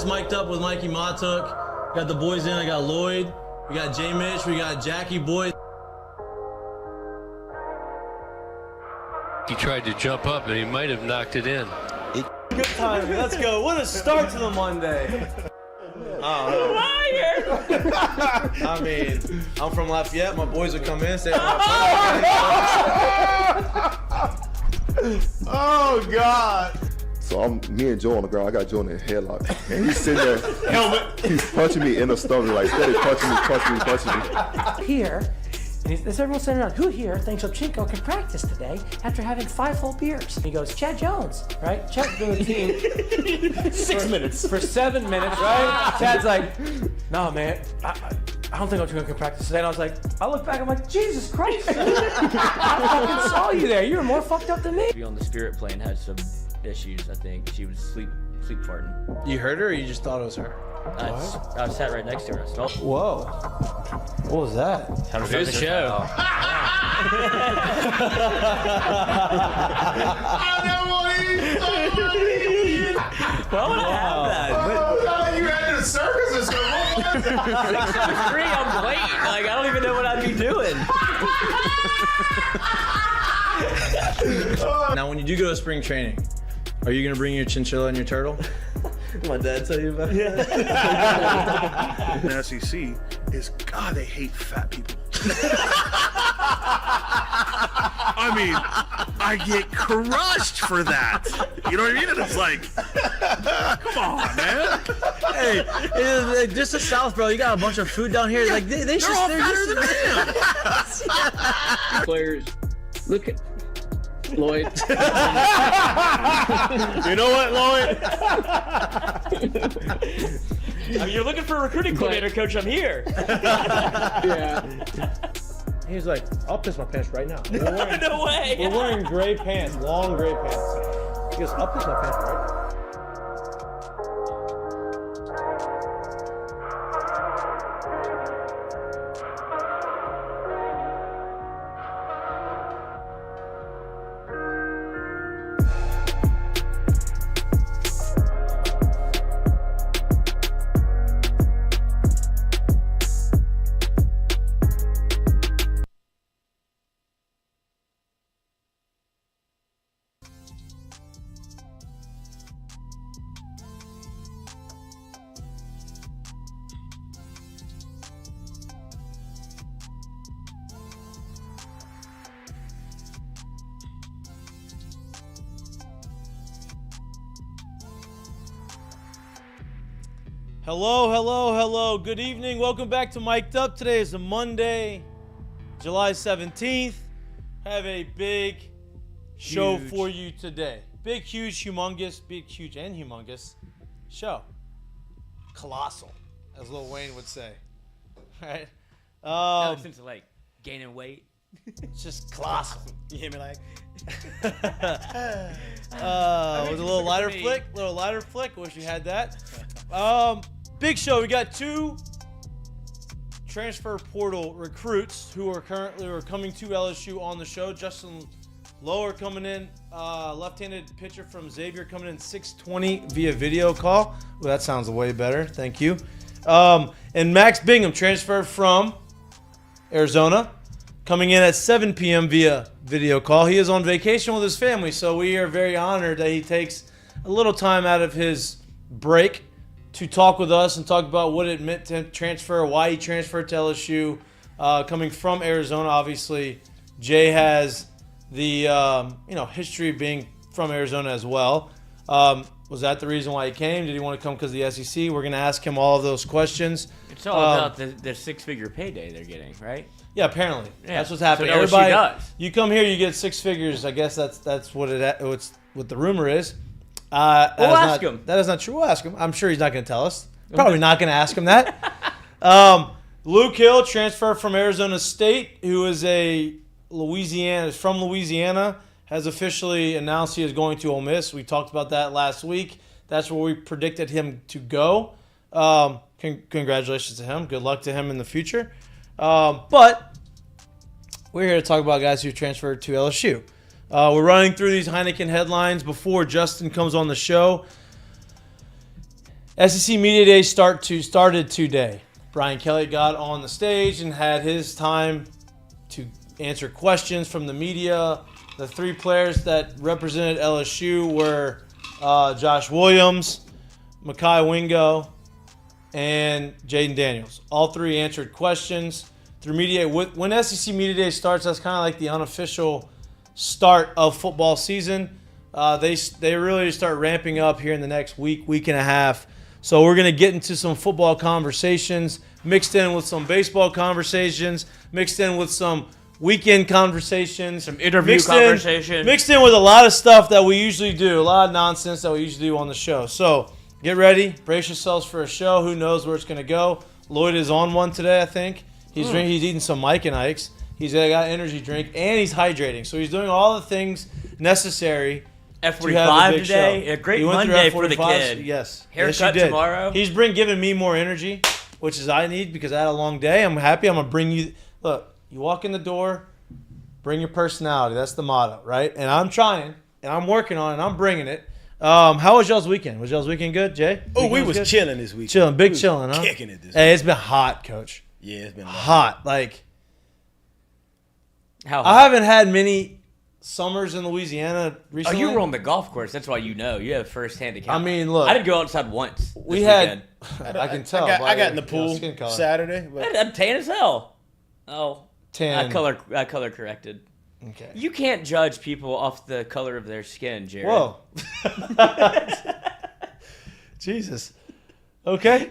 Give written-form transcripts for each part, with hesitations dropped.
Mic'd up with Mikie Mahtook. Got the boys in. I got Lloyd. We got J Mitch. We got Jackie Boy. He tried to jump up and he might have knocked it in. Good timing. Let's go. What a start to the Monday. I mean, I'm from Lafayette. My boys would come in, say, oh, God. So me and Joe on the ground. I got Joe in the headlock, and he's sitting there. Helmet. He's punching me in the stomach, like steady punching me. Here, there's everyone sitting around. Who here thinks Ovchinko can practice today after having 5 full beers? And he goes, Chad Jones, right? Chad's been with the team 6 minutes for 7 minutes, right? Chad's like, no, man, I don't think Ovchinko can practice today. And I was like, I look back, I'm like, Jesus Christ, I fucking saw you there. You were more fucked up than me. Be on the Spirit plane had some issues. I think she was sleep farting. You heard her, or you just thought it was her? I sat right next to her. So. Whoa. What was that? How was the show? Well, what happened? You had in a circus or something. 6'3", I'm waiting. Like, I don't even know what I'd be doing. Now, when you do go to spring training, are you going to bring your chinchilla and your turtle? My dad tell you about it? The SEC is, God, they hate fat people. I mean, I get crushed for that. You know what I mean? And it's like, come on, man. Hey, just the South, bro. You got a bunch of food down here. Like they're all fatter than I am. Players, look at Lloyd. You know what, Lloyd? I mean, you're looking for a recruiting coordinator, coach. I'm here. Yeah. He's like, I'll piss my pants right now. No way. We're wearing gray pants, long gray pants. He goes, I'll piss my pants right now. Hello. Good evening. Welcome back to Mic'd Up. Today is a Monday, July 17th. Have a big show for you today. Big, huge, humongous, and humongous show. Colossal, as Lil Wayne would say. All right. Since like gaining weight. It's just colossal. You hear me like? With a little lighter flick. Wish you had that. Big show. We got 2 transfer portal recruits who are coming to LSU on the show. Justin Loer coming in, left-handed pitcher from Xavier coming in 6:20 via video call. Well, that sounds way better. Thank you. And Mac Bingham transferred from Arizona, coming in at 7 p.m. via video call. He is on vacation with his family, so we are very honored that he takes a little time out of his break to talk with us and talk about what it meant to transfer, why he transferred to LSU, coming from Arizona. Obviously, Jay has the history of being from Arizona as well. Was that the reason why he came? Did he want to come because of the SEC? We're going to ask him all of those questions. It's all about the 6-figure payday they're getting, right? Yeah, apparently. Yeah. That's what's happening. So Everybody, does. you come here, you get 6 figures. I guess that's what what the rumor is. We'll ask him. That is not true. We'll ask him. I'm sure he's not going to tell us. Probably not going to ask him that. Luke Hill, transfer from Arizona State, who is from Louisiana, has officially announced he is going to Ole Miss. We talked about that last week. That's where we predicted him to go. Congratulations to him. Good luck to him in the future. But we're here to talk about guys who transferred to LSU. We're running through these Heineken headlines before Justin comes on the show. SEC Media Day started today. Brian Kelly got on the stage and had his time to answer questions from the media. The three players that represented LSU were Josh Williams, Mekhi Wingo, and Jaden Daniels. All three answered questions through Media Day. When SEC Media Day starts, that's kind of like the unofficial start of football season. They really start ramping up here in the next week and a half. So we're going to get into some football conversations, mixed in with some baseball conversations, mixed in with some weekend conversations. Some interview conversations. Mixed in with a lot of stuff that we usually do, a lot of nonsense that we usually do on the show. So get ready. Brace yourselves for a show. Who knows where it's going to go. Lloyd is on one today, I think. He's eating some Mike and Ike's. He's got an energy drink, and he's hydrating. So he's doing all the things necessary. F45 today. A great Monday for the kid. Yes. Haircut tomorrow. He's giving me more energy, which is I need because I had a long day. I'm happy. I'm going to bring you. Look, you walk in the door, bring your personality. That's the motto, right? And I'm trying, and I'm working on it, and I'm bringing it. How was y'all's weekend? Was y'all's weekend good, Jay? We was chilling this weekend. Chilling, huh? Kicking it this week. Hey, it's been hot, Coach. Yeah, it's been hot. Like, how hot? I haven't had many summers in Louisiana recently. Oh, you were on the golf course. That's why you know. You have first-hand account. I mean, look. I didn't go outside once. We had. I can tell. I got in the pool Saturday. But I'm tan as hell. Oh, tan. I color corrected. Okay. You can't judge people off the color of their skin, Jared. Whoa. Jesus. Okay.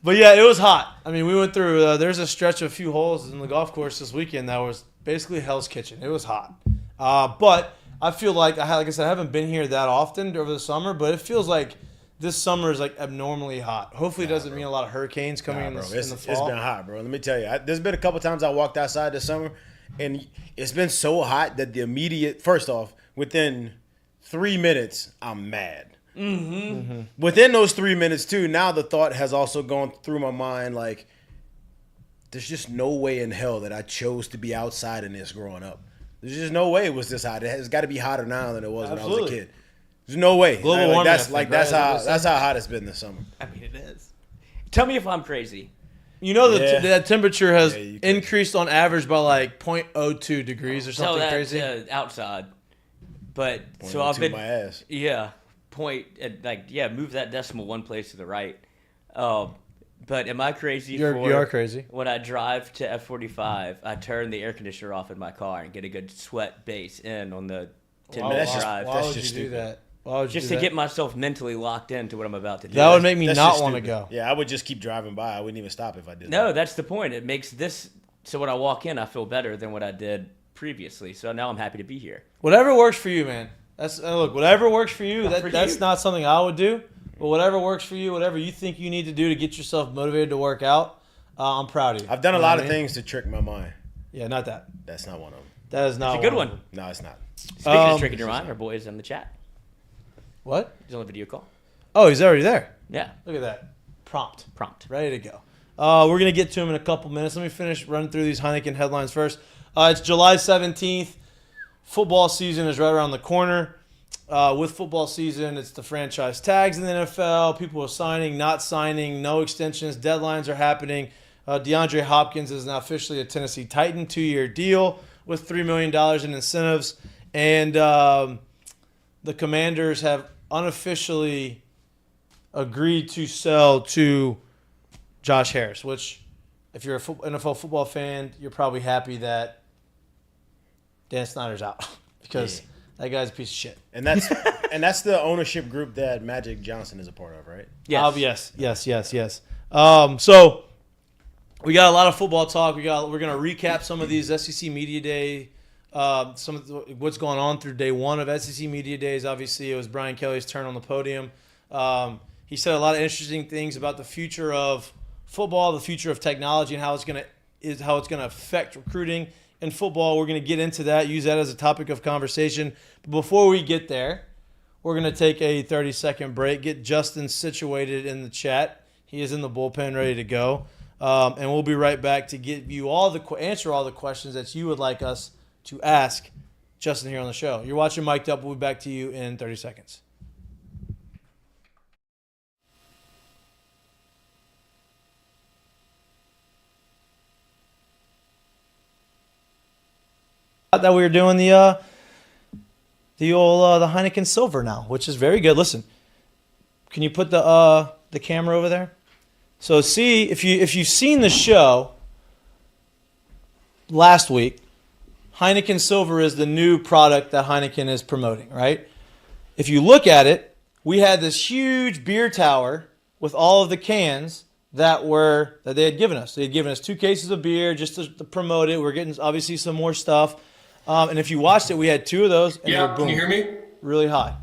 But yeah, it was hot. I mean, we went through. There's a stretch of a few holes in the golf course this weekend that was basically Hell's Kitchen. It was hot. But I feel like I said, I haven't been here that often over the summer, but it feels like this summer is like abnormally hot. Hopefully, it doesn't mean a lot of hurricanes coming in the fall. It's been hot, bro. Let me tell you, there's been a couple times I walked outside this summer, and it's been so hot that first off, within 3 minutes, I'm mad. Mm-hmm. Within those 3 minutes, too, now the thought has also gone through my mind, like, there's just no way in hell that I chose to be outside in this growing up. There's just no way it was this hot. It's got to be hotter now than it was when I was a kid. There's no way. Global warming. That's how hot it's been this summer. I mean, it is. Tell me if I'm crazy. You know that temperature has increased on average by like 0.02 degrees or something crazy. Outside, but so I've been my ass. Yeah, move that decimal one place to the right. But am I crazy? You are crazy. When I drive to F45, I turn the air conditioner off in my car and get a good sweat base in on the 10-minute drive. Why would you do that? Just to get myself mentally locked into what I'm about to do. That would make me not want to go. Yeah, I would just keep driving by. I wouldn't even stop if I did. No, that's the point. It makes this so when I walk in, I feel better than what I did previously. So now I'm happy to be here. Whatever works for you, man. Whatever works for you. That's not something I would do. But whatever works for you, whatever you think you need to do to get yourself motivated to work out, I'm proud of you. I've done a lot of things to trick my mind. Yeah, not that. That's not one of them. That is not it's a good one. No, it's not. Speaking of tricking your mind, our boy is in the chat. What? He's on the video call. Oh, he's already there. Yeah. Look at that. Prompt. Ready to go. We're going to get to him in a couple minutes. Let me finish running through these Heineken headlines first. It's July 17th. Football season is right around the corner. With football season, it's the franchise tags in the NFL. People are signing, not signing, no extensions. Deadlines are happening. DeAndre Hopkins is now officially a Tennessee Titan, 2-year deal with $3 million in incentives. And the Commanders have unofficially agreed to sell to Josh Harris, which if you're an NFL football fan, you're probably happy that Dan Snyder's out because that guy's a piece of shit. And that's the ownership group that Magic Johnson is a part of, right? Yes. Yes. So we got a lot of football talk. We're gonna recap some of these SEC Media Day, some of what's going on through day one of SEC Media Days. Obviously, it was Brian Kelly's turn on the podium. He said a lot of interesting things about the future of football, the future of technology, and how it's going to affect recruiting in football. We're going to get into that, use that as a topic of conversation. But before we get there, we're going to take a 30-second break, get Justin situated in the chat. He is in the bullpen ready to go. And we'll be right back to give you answer all the questions that you would like us to ask Justin here on the show. You're watching Mik'd Up. We'll be back to you in 30 seconds. That we were doing the Heineken Silver now, which is very good. Listen, can you put the camera over there? So see if you've seen the show last week, Heineken Silver is the new product that Heineken is promoting, right? If you look at it, we had this huge beer tower with all of the cans that they had given us. They had given us 2 cases of beer just to promote it. We're getting obviously some more stuff. And if you watched it, we had 2 of those. And they were, boom, can you hear me? Really high.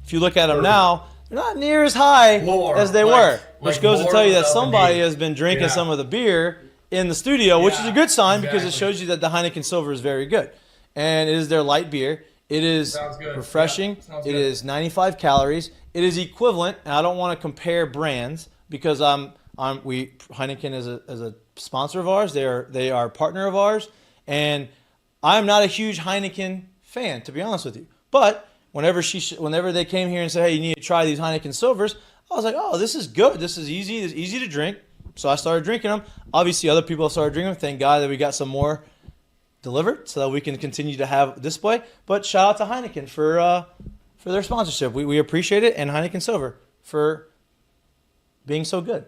If you look at them now, they're not near as high as they were, which goes to tell you that somebody has been drinking some of the beer in the studio, which is a good sign because it shows you that the Heineken Silver is very good. And it is their light beer. It is refreshing. It is 95 calories. It is equivalent, and I don't want to compare brands because Heineken is a sponsor of ours. They are a partner of ours, and I'm not a huge Heineken fan, to be honest with you. But whenever they came here and said, hey, you need to try these Heineken Silvers, I was like, oh, this is good. This is easy. It's easy to drink. So I started drinking them. Obviously, other people started drinking them. Thank God that we got some more delivered so that we can continue to have display. But shout out to Heineken for their sponsorship. We appreciate it, and Heineken Silver for being so good.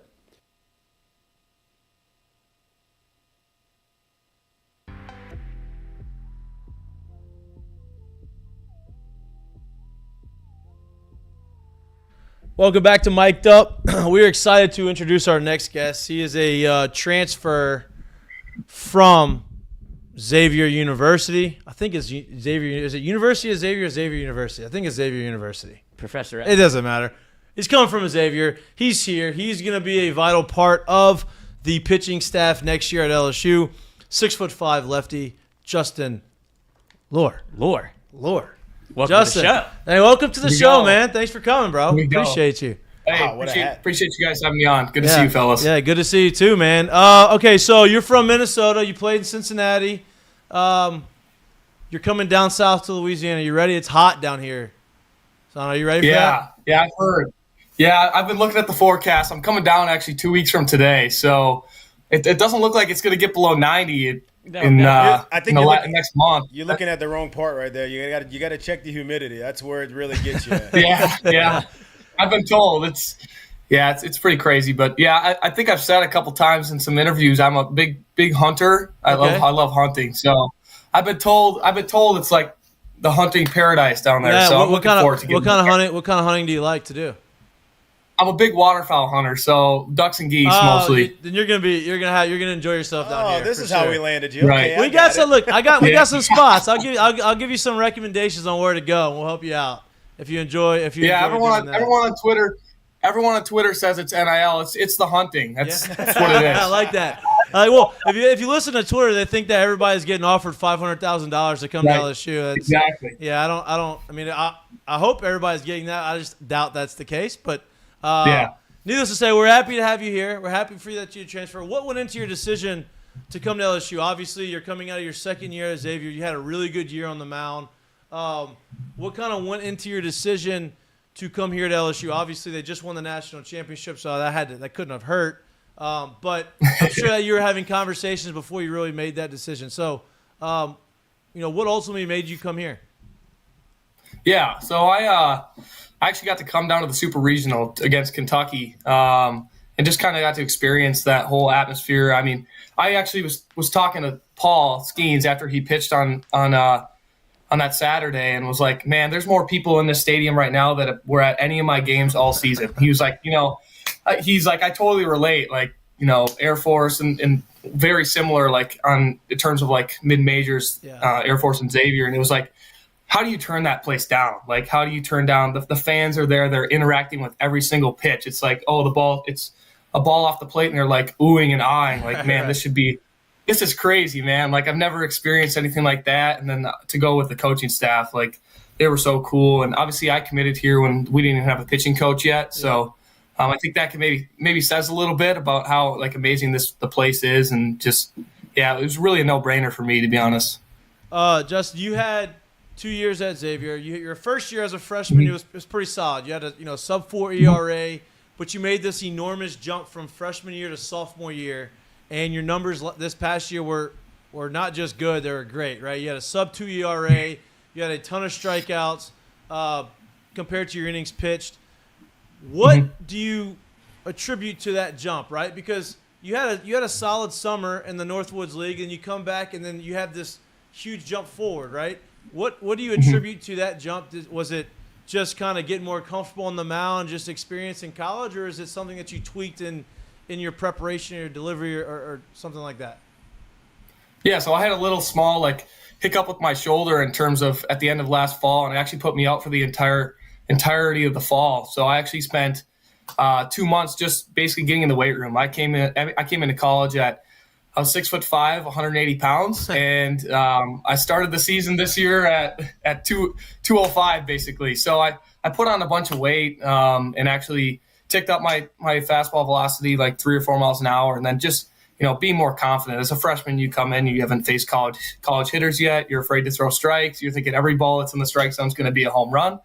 Welcome back to Mik'd Up. We're excited to introduce our next guest. He is a transfer from Xavier University. I think it's Xavier. Is it University of Xavier or Xavier University? I think it's Xavier University. Professor It doesn't matter. He's coming from Xavier. He's here. He's going to be a vital part of the pitching staff next year at LSU. 6'5" lefty, Justin Loer. Welcome Justin, to the show. Hey, welcome to the show, man. Thanks for coming, bro. Appreciate you. Hey, appreciate you guys having me on. Good to see you, fellas. Yeah, good to see you too, man. Okay, so you're from Minnesota. You played in Cincinnati. You're coming down south to Louisiana. You ready? It's hot down here. So are you ready for that? Yeah, I've heard. Yeah, I've been looking at the forecast. I'm coming down actually 2 weeks from today, so it doesn't look like it's going to get below 90 next month. You're looking at the wrong part right there. You got to check the humidity. That's where it really gets you. Yeah. I've been told it's pretty crazy, but yeah, I think I've said a couple times in some interviews I'm a big hunter. I love hunting. So I've been told it's like the hunting paradise down there. Yeah, so what kind of hunting do you like to do? I'm a big waterfowl hunter, so ducks and geese mostly. Then you're gonna enjoy yourself down here. Oh, this is how we landed you. Right. Okay, we got some spots. I'll give you some recommendations on where to go, and we'll help you out if you enjoy. Everyone on Twitter says it's NIL. It's the hunting. That's what it is. I like that. Well, if you listen to Twitter, they think that everybody's getting offered $500,000 to come to LSU. Exactly. Yeah, I don't. I mean, I hope everybody's getting that. I just doubt that's the case, but. Needless to say, we're happy to have you here. We're happy for you that you transfer. What went into your decision to come to LSU? Obviously, you're coming out of your second year at Xavier. You had a really good year on the mound. What kind of went into your decision to come here to LSU? Obviously, they just won the national championship, so that couldn't have hurt. But I'm sure that you were having conversations before you really made that decision. So, what ultimately made you come here? Yeah, so I actually got to come down to the Super Regional against Kentucky, and just kind of got to experience that whole atmosphere. I mean, I actually was talking to Paul Skeens after he pitched on that Saturday, and was like, "Man, there's more people in this stadium right now that were at any of my games all season." He was like, I totally relate, Air Force and very similar, in terms of mid majors, Air Force and Xavier, and it was like, how do you turn that place down? How do you turn down the fans are there? They're interacting with every single pitch. It's like, the ball, it's a ball off the plate and they're like oohing and ahhing, like, man, this is crazy, man. Like, I've never experienced anything like that. And then to go with the coaching staff, like, they were so cool. And obviously I committed here when we didn't even have a pitching coach yet. So I think that can maybe says a little bit about how, like, amazing the place is. And just, yeah, it was really a no-brainer for me, to be honest. Justin, you had 2 years at Xavier. Your first year as a freshman, it was pretty solid. You had a sub-4 ERA, but you made this enormous jump from freshman year to sophomore year, and your numbers this past year were not just good, they were great, right? You had a sub-2 ERA. You had a ton of strikeouts compared to your innings pitched. What do you attribute to that jump, right? Because you had a solid summer in the Northwoods League, and you come back, and then you have this huge jump forward, right? What do you attribute to that jump? Was it just kind of getting more comfortable on the mound, just experience in college, or is it something that you tweaked in your preparation or your delivery or something like that? Yeah, so I had a little small, like, hiccup with my shoulder in terms of at the end of last fall, and it actually put me out for the entirety of the fall. So I actually spent 2 months just basically getting in the weight room. I came into college I was 6'5", 180 pounds, and I started the season this year at 205 basically. So I put on a bunch of weight and actually ticked up my fastball velocity like 3 or 4 miles an hour, and then just being more confident. As a freshman, you come in, you haven't faced college hitters yet. You're afraid to throw strikes. You're thinking every ball that's in the strike zone is going to be a home run.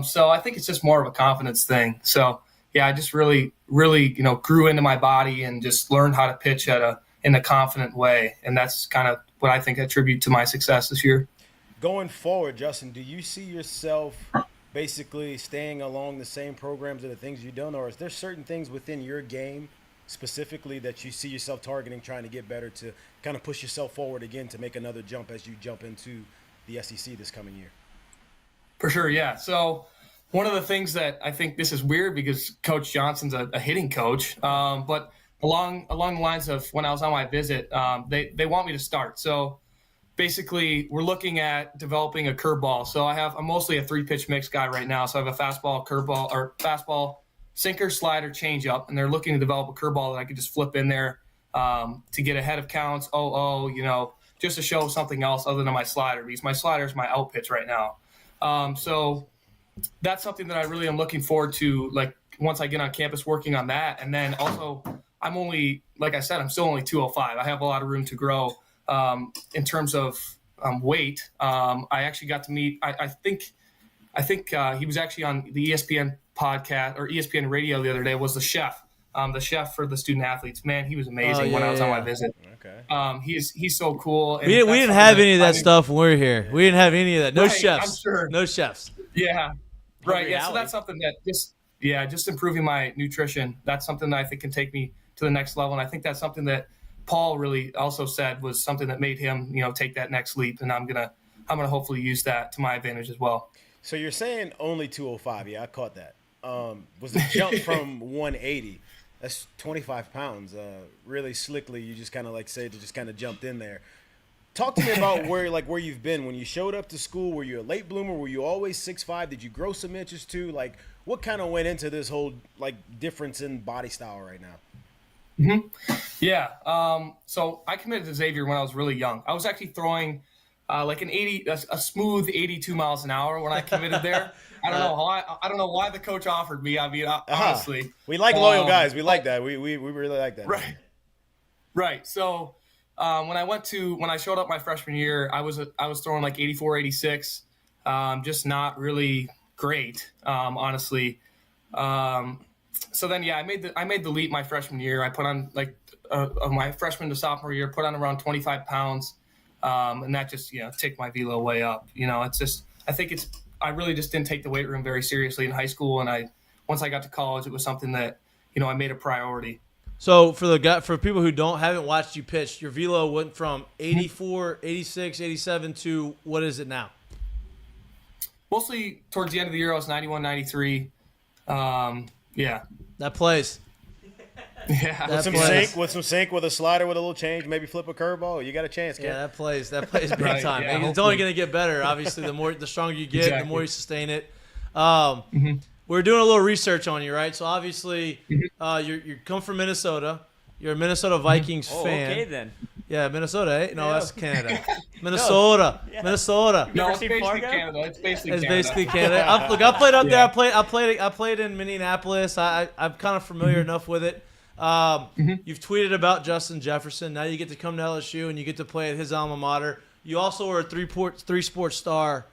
So I think it's just more of a confidence thing. So yeah, I just really grew into my body and just learned how to pitch in a confident way. And that's kind of what I think I attribute to my success this year. Going forward, Justin, do you see yourself basically staying along the same programs and the things you've done, or is there certain things within your game specifically that you see yourself targeting, trying to get better, to kind of push yourself forward again to make another jump as you jump into the SEC this coming year? For sure, yeah. So one of the things that I think, this is weird because Coach Johnson's a hitting coach, but along the lines of when I was on my visit, they want me to start. So basically we're looking at developing a curveball. So I'm mostly a 3-pitch mix guy right now. So I have a fastball, curveball, or fastball, sinker, slider, changeup, and they're looking to develop a curveball that I could just flip in there to get ahead of counts, just to show something else other than my slider, because my slider is my out pitch right now. So that's something that I really am looking forward to, like, once I get on campus working on that. And then also, I'm only, like I said, I'm still only 205. I have a lot of room to grow in terms of weight. I actually got to meet, I think he was actually on the ESPN podcast or ESPN radio the other day, was the chef for the student athletes. Man, he was amazing when I was on my visit. Okay. He's so cool. And we didn't have any of that stuff when we were here. We didn't have any of that. No chefs. I'm sure. No chefs. Yeah. Right. Yeah. So that's something that just improving my nutrition. That's something that I think can take me to the next level. And I think that's something that Paul really also said was something that made him, take that next leap. And I'm gonna hopefully use that to my advantage as well. So you're saying only 205. Yeah, I caught that. Was the jump from 180? That's 25 pounds. Really slickly, you just kind of just kind of jumped in there. Talk to me about where you've been when you showed up to school. Were you a late bloomer? Were you always 6'5"? Did you grow some inches too? Like, what kind of went into this whole difference in body style right now? Mm-hmm. Yeah. So I committed to Xavier when I was really young. I was actually throwing a smooth 82 miles an hour when I committed there. I don't know why the coach offered me. I mean, honestly, we like loyal guys. We like that. We really like that. Right. So when I showed up my freshman year, I was throwing like 84, 86, just not really great, honestly. So then, yeah, I made the leap my freshman year. I put on my freshman to sophomore year, put on around 25 pounds. And that just, ticked my velo way up. It's just, I really just didn't take the weight room very seriously in high school. And once I got to college, it was something that, I made a priority. So for people who haven't watched you pitch, your velo went from 84, 86, 87 to what is it now? Mostly towards the end of the year, I was 91, 93. Yeah. That plays. Yeah. With some sync, with a slider, with a little change, maybe flip a curveball. You got a chance, kid. Yeah, that plays big time. Yeah, it's only going to get better. Obviously, the stronger you get, the more you sustain it. we're doing a little research on you, right? So obviously, you come from Minnesota. You're a Minnesota Vikings fan. Okay then. Yeah, Minnesota. Eh? No, that's Canada. Minnesota. Minnesota. No, it's seen basically Fargo? Canada. It's basically It's Canada. basically Canada. I played up there. I played in Minneapolis. I'm kind of familiar enough with it. You've tweeted about Justin Jefferson. Now you get to come to LSU and you get to play at his alma mater. You also were a three-sport star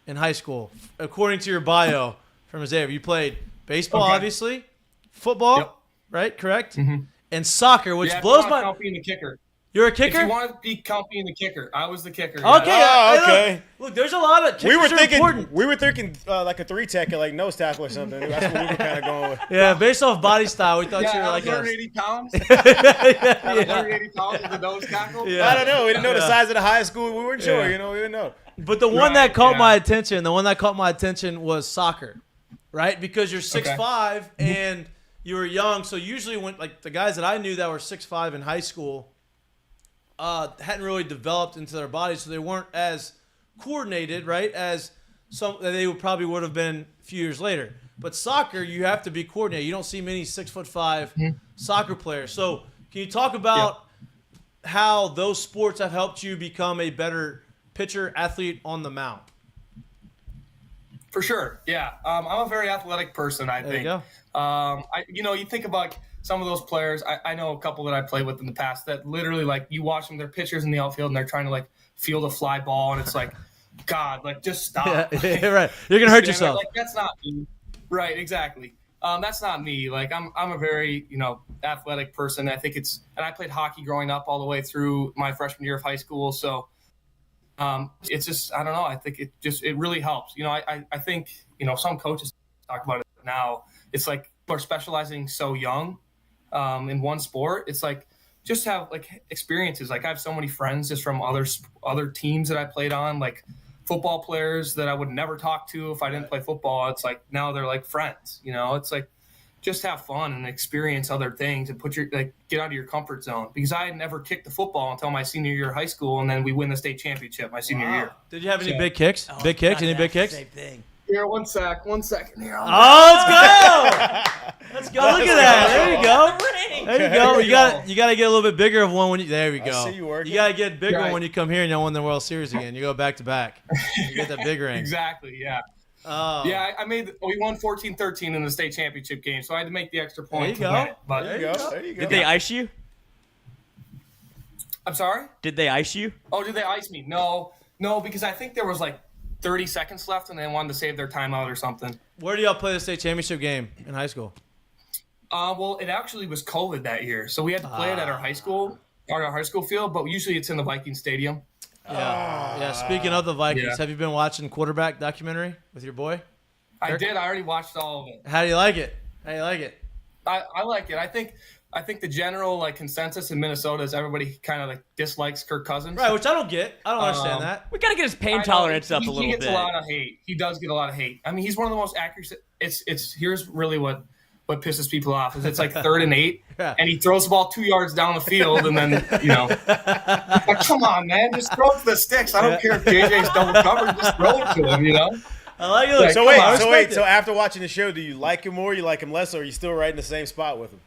in high school, according to your bio from Xavier. You played baseball, obviously, football, right? Correct. And soccer, which blows my. Count being the kicker. You're a kicker? If you want to be count being the kicker, I was the kicker. Okay. Okay. Look, there's a lot of kickers important. We were thinking like a 3-tech, like nose tackle or something. That's what we were kind of going with. Yeah, based off body style, we thought you were I like was a. 180 pounds. 180 pounds with the nose tackle. Yeah. I don't know. We didn't know the size of the high school. We weren't sure. You know, we didn't know. But the one that caught my attention, was soccer, right? Because you're 6'5" and you were young. So usually when like the guys that I knew that were 6'5" in high school hadn't really developed into their bodies, so they weren't as coordinated, right, as some that they probably would have been a few years later. But soccer, you have to be coordinated. You don't see many 6'5" soccer players. So can you talk about how those sports have helped you become a better pitcher, athlete on the mound? For sure, yeah. I'm a very athletic person, I think. There you go. You think about some of those players. I know a couple that I played with in the past that literally, like, you watch them, they're pitchers in the outfield, and they're trying to, like, field a fly ball, and it's like, God, like, just stop. Yeah, right. You're going to hurt yourself. Like, that's not me. Right, exactly. That's not me. Like, I'm a very, athletic person. I think and I played hockey growing up all the way through my freshman year of high school, so it's just, I don't know. I think it really helps. I think, some coaches talk about it now. It's like people are specializing so young in one sport. It's like just have like experiences. Like I have so many friends just from other teams that I played on, like football players that I would never talk to if I didn't play football. It's like now they're like friends. It's like just have fun and experience other things and get out of your comfort zone. Because I had never kicked the football until my senior year of high school, and then we win the state championship my senior year. Did you have any big kicks? Big kicks? Any big kicks? Same thing. Here, one second here. Let's go! Let's go! Look at that! There you go! There you go! You got to get a little bit bigger of one when you. There we go. I see you working. You got to get bigger when you come here and you win the World Series again. You go back to back. You get that big ring. Exactly. Yeah. Oh. Yeah, we won 14-13 in the state championship game, so I had to make the extra point. There you go. There you go. Did they ice you? I'm sorry? Did they ice you? Oh, did they ice me? No, because I think there was like 30 seconds left and they wanted to save their timeout or something. Where do y'all play the state championship game in high school? Well, it actually was COVID that year, so we had to play it at our high school field, but usually it's in the Viking Stadium. Yeah. Speaking of the Vikings, have you been watching quarterback documentary with your boy? I did. I already watched all of it. How do you like it? I like it. I think the general consensus in Minnesota is everybody kind of dislikes Kirk Cousins. Right, which I don't get. I don't understand that. We got to get his pain tolerance up a little bit. He gets a lot of hate. He does get a lot of hate. I mean, he's one of the most accurate. Here's really what pisses people off is it's like 3rd and 8, and he throws the ball 2 yards down the field, and then like, come on, man, just throw it to the sticks. I don't care if JJ's double covered, just throw it to him. I like it. So wait. So after watching the show, do you like him more? You like him less, or are you still right in the same spot with him?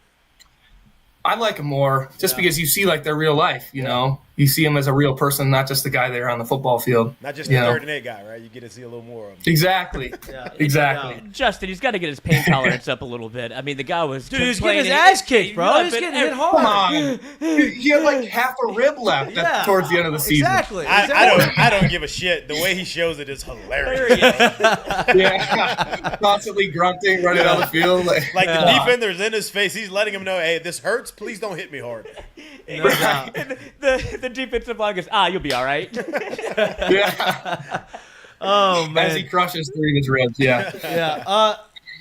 I like him more just because you see their real life, You see him as a real person, not just the guy there on the football field. Not just the 3rd and 8 guy, right? You get to see a little more of him. Exactly. Exactly. Justin, he's got to get his pain tolerance up a little bit. I mean, the guy was Dude, he's getting his ass kicked, bro. He's getting hit hard. Come on. He had half a rib left towards the end of the season. Exactly. I don't give a shit. The way he shows it is hilarious. Constantly grunting, running down the field. The defender's in his face. He's letting him know, hey, this hurts. Please don't hit me hard. No doubt. The defensive line goes, you'll be all right. Yeah. Oh, man. As he crushes 3 of his ribs, Yeah.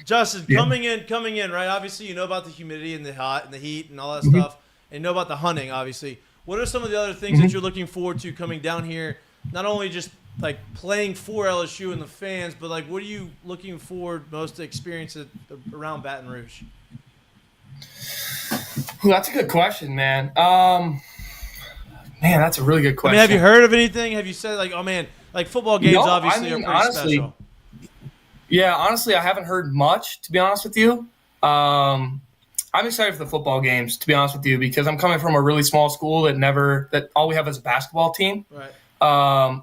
Justin, coming in, right? Obviously, you know about the humidity and the hot and the heat and all that stuff, and you know about the hunting, obviously. What are some of the other things that you're looking forward to coming down here? Not only just playing for LSU and the fans, but what are you looking forward most to experience around Baton Rouge? Well, that's a good question, man. Man, that's a really good question. I mean, have you heard of anything? Have you said football games obviously are pretty honestly, special? Yeah, honestly, I haven't heard much, to be honest with you. I'm excited for the football games, to be honest with you, because I'm coming from a really small school that all we have is a basketball team. Right.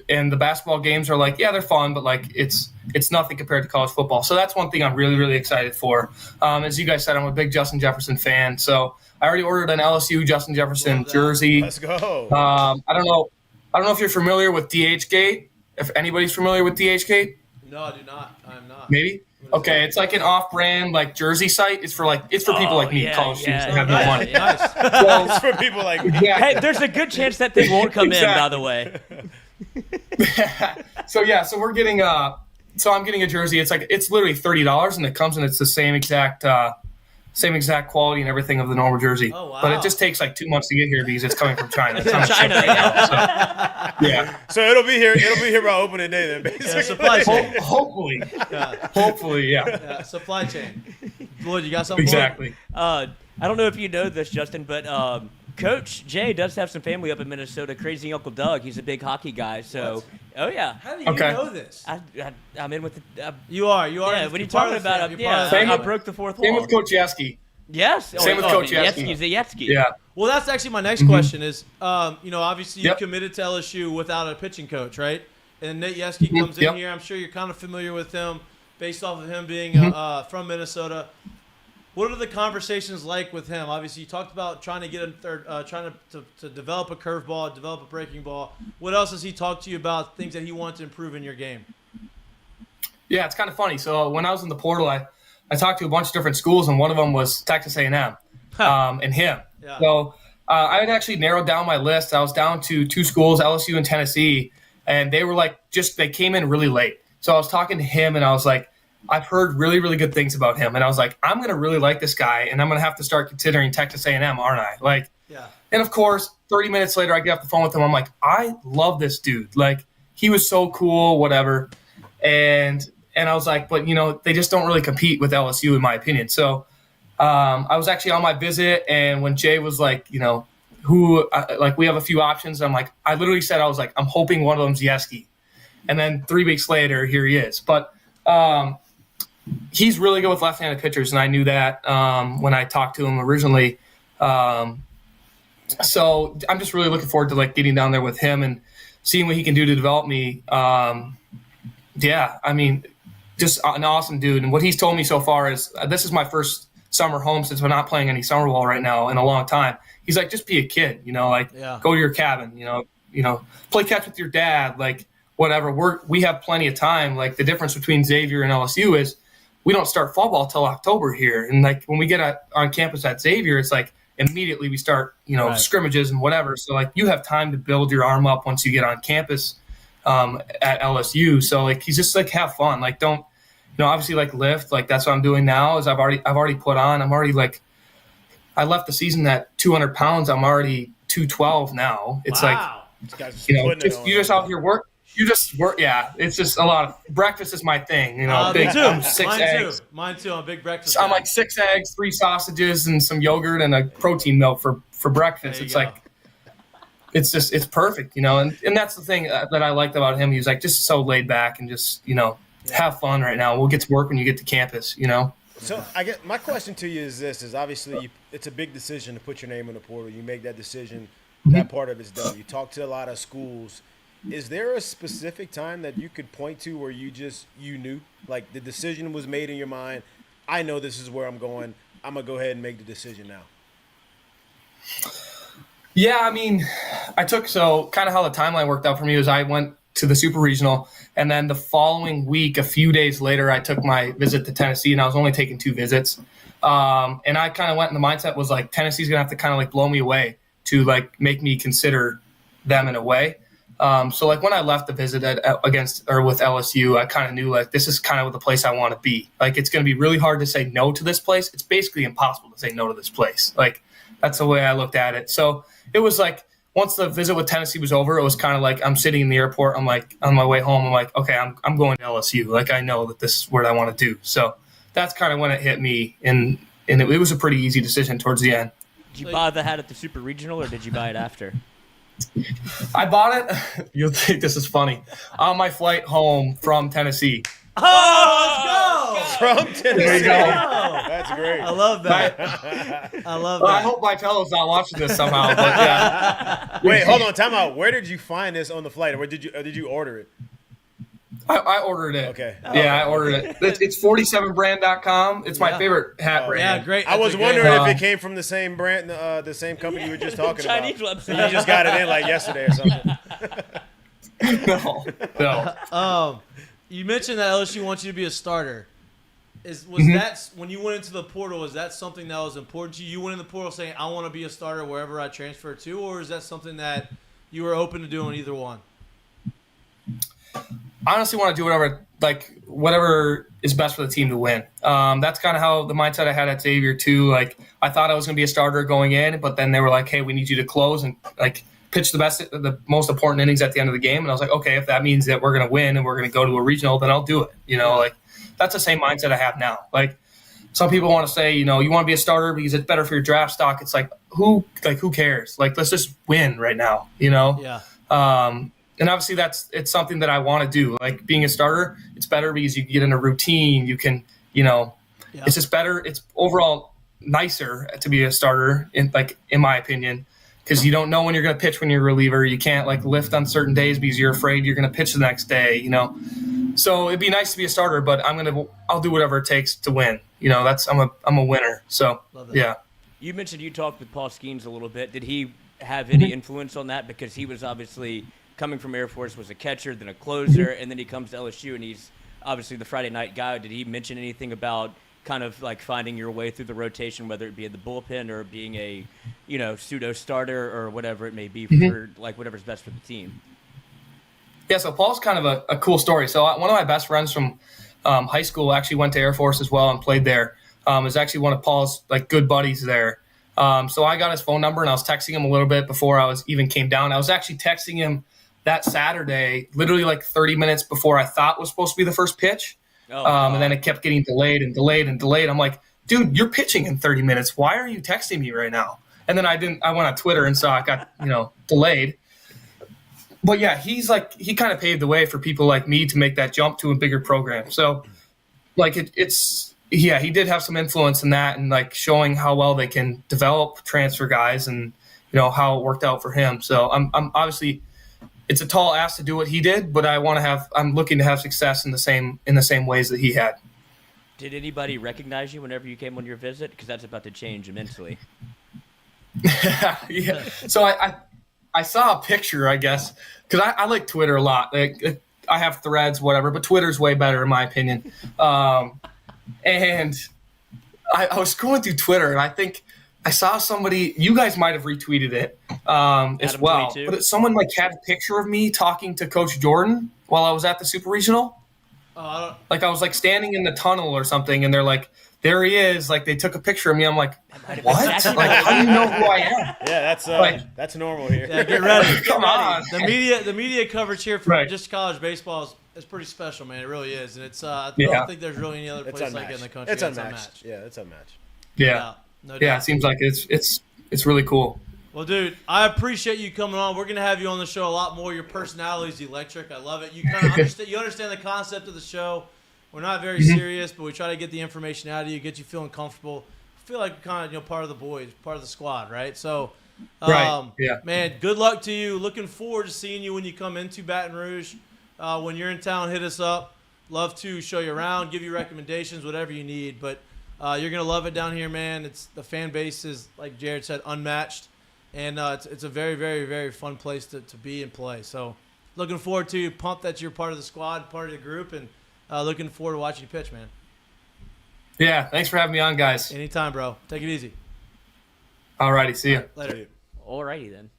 And the basketball games are like, yeah, they're fun, but like it's nothing compared to college football. So that's one thing I'm really, really excited for. As you guys said, I'm a big Justin Jefferson fan. So I already ordered an LSU Justin Jefferson jersey. Let's go. I don't know if you're familiar with DHgate. If anybody's familiar with DHgate. No, I do not. I'm not. Maybe. Okay, it's like an off-brand like jersey site. It's for people like me, college students that have no money. Nice. So, It's for people like me. yeah. Hey, there's a good chance that thing won't come in, by the way. So we're getting I'm getting a jersey. It's literally $30, and it comes and it's the same exact quality and everything of the normal jersey. Oh, wow. But it just takes like 2 months to get here because it's coming from China. It's on China, ship right now, so, yeah. So it'll be here. It'll be here by opening day then, basically. Yeah, supply chain. Hopefully, yeah. Yeah, supply chain. Lloyd, you got something? Exactly. I don't know if you know this, Justin, but Coach Jay does have some family up in Minnesota. Crazy Uncle Doug, he's a big hockey guy. So, oh yeah. How do you know this? I'm in with the. You are. Yeah, when you're talking about it, I broke the fourth wall. Same with Coach Yeski. Yes. Same with Coach Yeski. Yeski's a Yeski. Yeah. Well, that's actually my next question is, obviously you committed to LSU without a pitching coach, right? And Nate Yeski comes in here. I'm sure you're kind of familiar with him based off of him being from Minnesota. What are the conversations like with him? Obviously, you talked about trying to get a third, trying to develop a curveball, develop a breaking ball. What else has he talked to you about, things that he wants to improve in your game? Yeah, it's kind of funny. So when I was in the portal, I talked to a bunch of different schools, and one of them was Texas A&M and him. Yeah. So I had actually narrowed down my list. I was down to 2 schools, LSU and Tennessee, and they were they came in really late. So I was talking to him, and I was like, I've heard really, really good things about him. And I was like, I'm going to really like this guy, and I'm going to have to start considering Texas A&M, aren't I? And of course, 30 minutes later, I get off the phone with him. I'm like, I love this dude. Like, he was so cool, whatever. And I was like, but, they just don't really compete with LSU, in my opinion. So I was actually on my visit, and when Jay was like, we have a few options. I'm like, I literally said, I was like, I'm hoping one of them's Yeski. And then 3 weeks later, here he is. But he's really good with left-handed pitchers, and I knew that when I talked to him originally. So I'm just really looking forward to getting down there with him and seeing what he can do to develop me. Just an awesome dude. And what he's told me so far is this is my first summer home since we're not playing any summer ball right now in a long time. He's like, just be a kid, go to your cabin, play catch with your dad, whatever. We have plenty of time. The difference between Xavier and LSU is we don't start fall ball till October here. And when we get on campus at Xavier, it's immediately we start, scrimmages and whatever. So you have time to build your arm up once you get on campus at LSU. So he's just have fun. Don't, obviously lift. That's what I'm doing now is I've already put on. I'm already I left the season at 200 pounds. I'm already 212 now. It's you just out here work. You just work, yeah. It's just a lot of breakfast is my thing, Me too. I'm 6 eggs. Mine too. I'm a big breakfast. I'm 6 eggs, 3 sausages, and some yogurt and a protein milk for breakfast. It's it's perfect, And that's the thing that I liked about him. He was just so laid back and just have fun right now. We'll get to work when you get to campus, So I guess my question to you is this: is obviously it's a big decision to put your name in the portal. You make that decision. That part of it's done. You talk to a lot of schools. Is there a specific time that you could point to where you knew, the decision was made in your mind? I know this is where I'm going. I'm going to go ahead and make the decision now. Yeah, kind of how the timeline worked out for me was I went to the Super Regional, and then the following week, a few days later, I took my visit to Tennessee, and I was only taking 2 visits. And I kind of went in the mindset was Tennessee's going to have to kind of blow me away to make me consider them in a way. So when I left the visit with LSU, I kind of knew this is kind of the place I want to be. It's going to be really hard to say no to this place. It's basically impossible to say no to this place. That's the way I looked at it. So it was once the visit with Tennessee was over, it was kind of I'm sitting in the airport. I'm on my way home. I'm okay, I'm going to LSU. I know that this is what I want to do. So that's kind of when it hit me, and it was a pretty easy decision towards the end. Did you buy the hat at the Super Regional, or did you buy it after? I bought it. You'll think this is funny. On my flight home from Tennessee, Oh, let's go! From Tennessee. There you go. That's great. I love that. I love Well, that. I hope Vitello's not watching this somehow. But yeah, Wait, hold on. Time out. Where did you find this on the flight? Or did you order it? I ordered it. Okay. Yeah, I ordered it. It's 47brand.com. It's my favorite hat brand. Yeah, great. I was That's a wondering great- if it came from the same brand, the same company you were just talking Chinese about. website. You just got it in like yesterday or something. No. You mentioned that LSU wants you to be a starter. Was that when you went into the portal? Was that something that was important to you? You went in the portal saying, "I want to be a starter wherever I transfer to," or is that something that you were open to doing either one? I honestly want to do whatever is best for the team to win. That's kind of how the mindset I had at Xavier too. Like I thought I was going to be a starter going in, but then they were like, "Hey, we need you to close and pitch the most important innings at the end of the game." And I was like, "Okay, if that means that we're going to win and we're going to go to a regional, then I'll do it." That's the same mindset I have now. Like some people want to say, you want to be a starter because it's better for your draft stock. It's like who cares? Like let's just win right now. Yeah. And obviously it's something that I want to do. Like being a starter, it's better because you can get in a routine. You can, it's just better. It's overall nicer to be a starter in my opinion, because you don't know when you're going to pitch when you're a reliever. You can't lift on certain days because you're afraid you're going to pitch the next day, So it'd be nice to be a starter, but I'll do whatever it takes to win. I'm a winner. So yeah. You mentioned you talked with Paul Skeens a little bit. Did he have any influence on that? Because he was obviously coming from Air Force, was a catcher, then a closer, and then he comes to LSU, and he's obviously the Friday night guy. Did he mention anything about kind of finding your way through the rotation, whether it be in the bullpen or being a, pseudo starter or whatever it may be for whatever's best for the team? Yeah, so Paul's kind of a cool story. So one of my best friends from high school actually went to Air Force as well and played there. Is actually one of Paul's good buddies there. So I got his phone number and I was texting him a little bit before I even came down. I was actually texting him that Saturday, literally 30 minutes before I thought was supposed to be the first pitch. And then it kept getting delayed and delayed and delayed. I'm like, dude, you're pitching in 30 minutes. Why are you texting me right now? And then I went on Twitter and saw it got, delayed. But yeah, he kind of paved the way for people like me to make that jump to a bigger program. So he did have some influence in that and showing how well they can develop transfer guys and, how it worked out for him. So I'm obviously, it's a tall ask to do what he did, but I'm looking to have success in the same ways that he had. Did anybody recognize you whenever you came on your visit? Because that's about to change immensely. Yeah. So I saw a picture, I guess, because I like Twitter a lot. I have Threads, whatever, but Twitter's way better in my opinion. And I was scrolling through Twitter, and I think I saw somebody. You guys might have retweeted it as well. 22. But someone had a picture of me talking to Coach Jordan while I was at the Super Regional. I was standing in the tunnel or something, and they're like, "There he is!" They took a picture of me. I'm like, "What? How do you know who I am?" Yeah, that's normal here. Yeah, get ready. Come on. The media coverage here for Right. just college baseball is pretty special, man. It really is, and it's I don't think there's really any other It's place like it in the country. It's unmatched. Yeah, it's unmatched. Yeah. No Yeah, doubt. it seems like it's really cool. Well, dude, I appreciate you coming on. We're gonna have you on the show a lot more. Your personality is electric. I love it. You kind of understand the concept of the show. We're not very serious, but we try to get the information out of you, get you feeling comfortable. Feel like kind of part of the boys, part of the squad, right? So, Right. Yeah. man, good luck to you. Looking forward to seeing you when you come into Baton Rouge. When you're in town, hit us up. Love to show you around, give you recommendations, whatever you need. But you're gonna love it down here, man. The fan base is, like Jared said, unmatched, and it's a very, very, very fun place to be and play. So, looking forward to you. Pumped that you're part of the squad, part of the group, and looking forward to watching you pitch, man. Yeah, thanks for having me on, guys. Anytime, bro. Take it easy. All righty, see ya. Later. Alrighty then.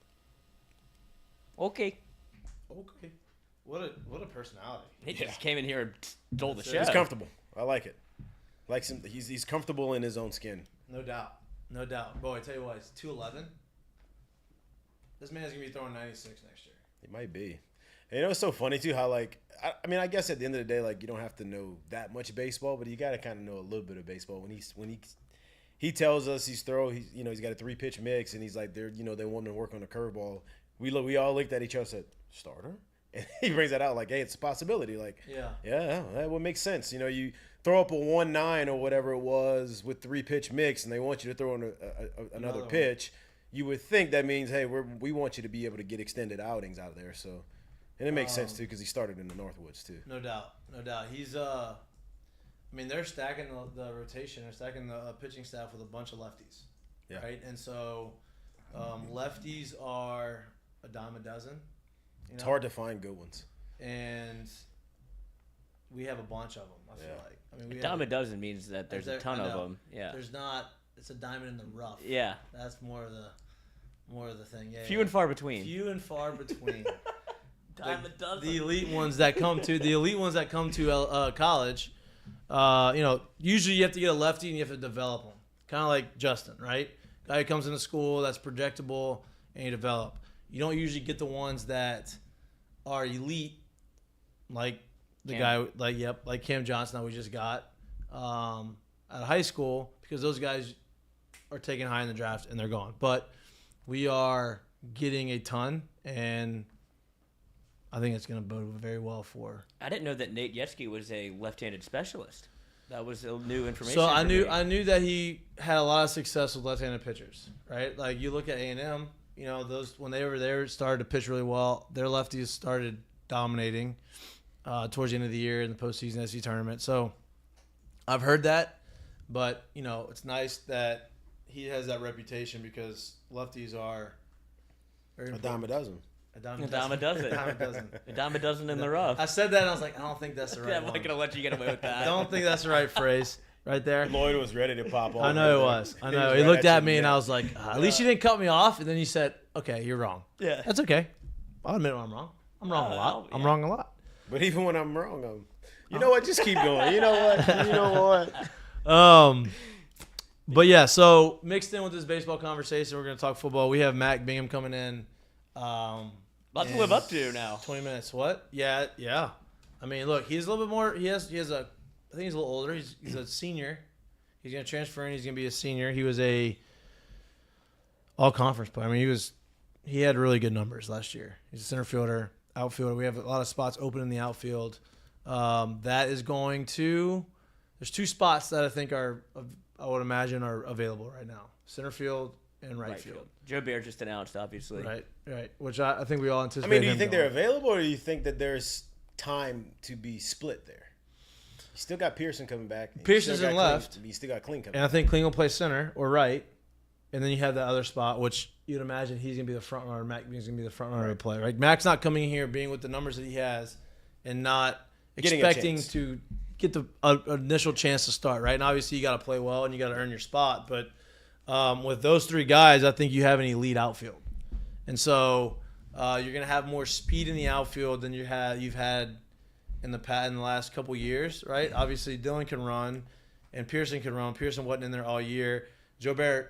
Okay. Okay. What a personality. He just came in here and stole the show. He's comfortable. I like it. He's comfortable in his own skin. No doubt. No doubt. Boy, I tell you what, it's 211. This man's going to be throwing 96 next year. It might be. And it's so funny, too, how, I guess at the end of the day, you don't have to know that much baseball, but you got to kind of know a little bit of baseball. When he tells us he's got a 3-pitch mix, and he's like, they want him to work on the curveball. We all looked at each other and said, starter? And he brings that out like, hey, it's a possibility. Like, yeah, that would make sense. You know, you throw up a 1-9 or whatever it was with 3-pitch mix, and they want you to throw in another pitch. You would think that means, hey, we want you to be able to get extended outings out of there. So, and it makes sense too because he started in the Northwoods too. No doubt. He's I mean, they're stacking the rotation. They're stacking the pitching staff with a bunch of lefties. Yeah. Right, and so lefties are a dime a dozen. It's hard to find good ones. And we have a bunch of them. I feel like. I mean, a dime a dozen means that there's a ton of them. Yeah. There's not. It's a diamond in the rough. Yeah. That's more of the thing. Yeah. Few and far between. Dime a dozen. The elite ones that come to college, usually you have to get a lefty and you have to develop them. Kind of like Justin, right? Guy who comes into school that's projectable and you develop. You don't usually get the ones that are elite, like like Cam Johnson that we just got out of high school, because those guys are taken high in the draft and they're gone. But we are getting a ton, and I think it's going to bode very well for. I didn't know that Nate Yetzke was a left-handed specialist. That was new information. So I knew that he had a lot of success with left-handed pitchers, right? Like you look at A&M, those when they were there started to pitch really well. Their lefties started dominating towards the end of the year in the postseason SEC tournament. So I've heard that, but it's nice that he has that reputation because lefties are very a dime a dozen. A dime a dozen in the rough. I said that and I was like, I don't think that's the right one. I'm not going to let you get away with that. I don't think that's the right phrase right there. Lloyd was ready to pop off. I know he was. I know. He looked at me and I was like, at least you didn't cut me off. And then you said, okay, you're wrong. Yeah. That's okay. I'll admit when I'm wrong. I'm wrong a lot. I'm wrong a lot. But even when I'm wrong, you know what? Just keep going. You know what? But yeah, so mixed in with this baseball conversation, we're going to talk football. We have Mac Bingham coming in. Lot to live up to now. 20 minutes. What? Yeah. I mean, look, he's a little bit more. I think he's a little older. He's a senior. He's going to transfer in. He's going to be a senior. He was a all-conference player. I mean, he had really good numbers last year. He's a center fielder, outfielder. We have a lot of spots open in the outfield. That is going to. There's 2 spots that I think I would imagine are available right now: center field and right field. Joe Bear just announced, obviously. Right. Which I think we all anticipate. I mean, do you think they're available, or do you think that there's time to be split there? You still got Pearson coming back. Pearson's in left. You still got Kling coming back. And I think Kling will play center or right. And then you have that other spot, which you'd imagine he's going to be the front runner. Mac Bingham's going to be the front runner to play. Right? Mac's not coming here being with the numbers that he has and not expecting to get the initial chance to start. Right? And obviously you got to play well and you got to earn your spot. But with those 3 guys, I think you have an elite outfield. And so you're going to have more speed in the outfield than you've had in the last couple years, right? Obviously, Dylan can run, and Pearson can run. Pearson wasn't in there all year. Joe Barrett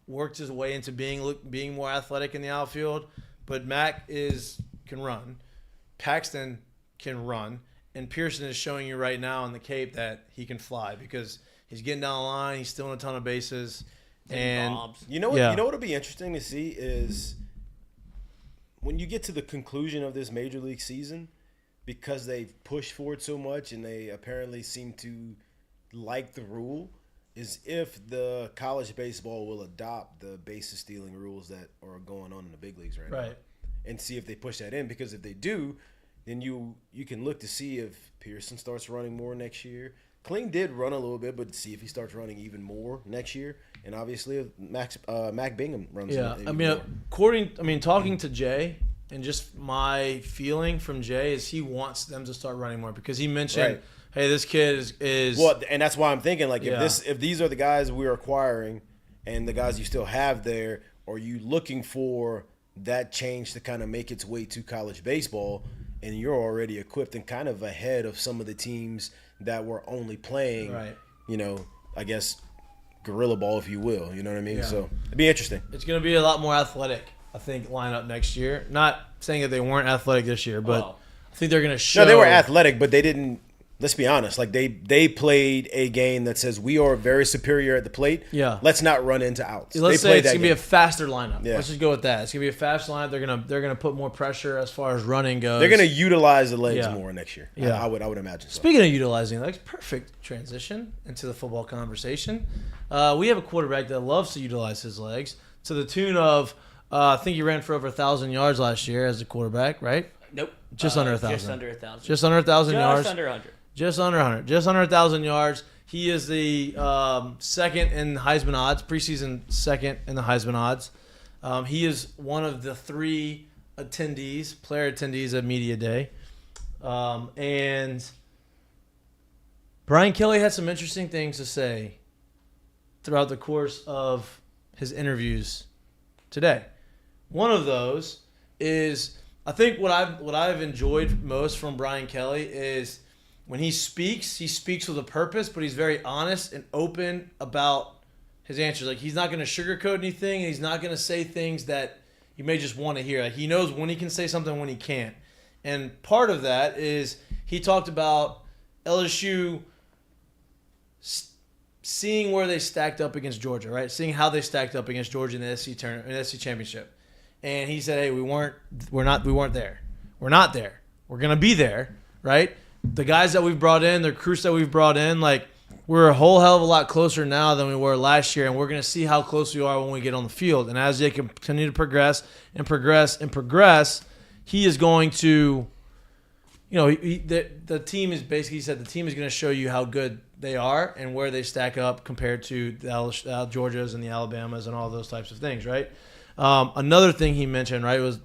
worked his way into being more athletic in the outfield, but Mac can run. Paxton can run, and Pearson is showing you right now in the Cape that he can fly because he's getting down the line. He's stealing a ton of bases. And you know what'll be interesting to see is when you get to the conclusion of this major league season, because they've pushed for it so much and they apparently seem to like the rule, is if the college baseball will adopt the bases stealing rules that are going on in the big leagues right now, and see if they push that in. Because if they do, then you can look to see if Pearson starts running more next year. Kling did run a little bit, but see if he starts running even more next year. And obviously, if Mac Bingham runs. Yeah, talking to Jay, and just my feeling from Jay is he wants them to start running more because he mentioned, hey, this kid is well, and that's why I'm thinking if these are the guys we're acquiring, and the guys you still have there, are you looking for that change to kind of make its way to college baseball, and you're already equipped and kind of ahead of some of the teams that were only playing, I guess, gorilla ball, if you will. You know what I mean? Yeah. So it'd be interesting. It's going to be a lot more athletic, I think, lineup next year. Not saying that they weren't athletic this year, but I think they're going to show. No, they were athletic, but they didn't let's be honest. Like they played a game that says we are very superior at the plate. Yeah. Let's not run into outs. Let's they say played it's that gonna be a game. faster lineup. Yeah. Let's just go with that. It's gonna be a fast lineup. They're gonna put more pressure as far as running goes. They're gonna utilize the legs Yeah. more next year. Yeah. I would imagine. So. Speaking of utilizing legs, perfect transition into the football conversation. We have a quarterback that loves to utilize his legs to the tune of, I think he ran for over 1,000 yards last year as a quarterback, right? Nope. Just under 1,000. Just under 1,000. Just under 1,000 yards. Just under 100. Just under 100. Just under 1,000 yards. He is the second in Heisman odds, preseason second in the Heisman odds. He is one of the 3 player attendees at Media Day. And Brian Kelly had some interesting things to say throughout the course of his interviews today. One of those is, I think what I've enjoyed most from Brian Kelly is when he speaks with a purpose, but he's very honest and open about his answers. Like, he's not going to sugarcoat anything, and he's not going to say things that you may just want to hear. Like, he knows when he can say something, when he can't. And part of that is he talked about LSU seeing where they stacked up against Georgia, right? Seeing how they stacked up against Georgia in the SEC tournament, in the SEC championship. And he said, "Hey, we weren't there. We're not there. We're gonna be there, right? The guys that we've brought in, the recruits that we've brought in, like, we're a whole hell of a lot closer now than we were last year, and we're gonna see how close we are when we get on the field. And as they continue to progress and progress and progress, he is going to, the team is basically, he said, the team is going to show you how good they are and where they stack up compared to the Georgias and the Alabamas and all those types of things, right? Another thing he mentioned, right, was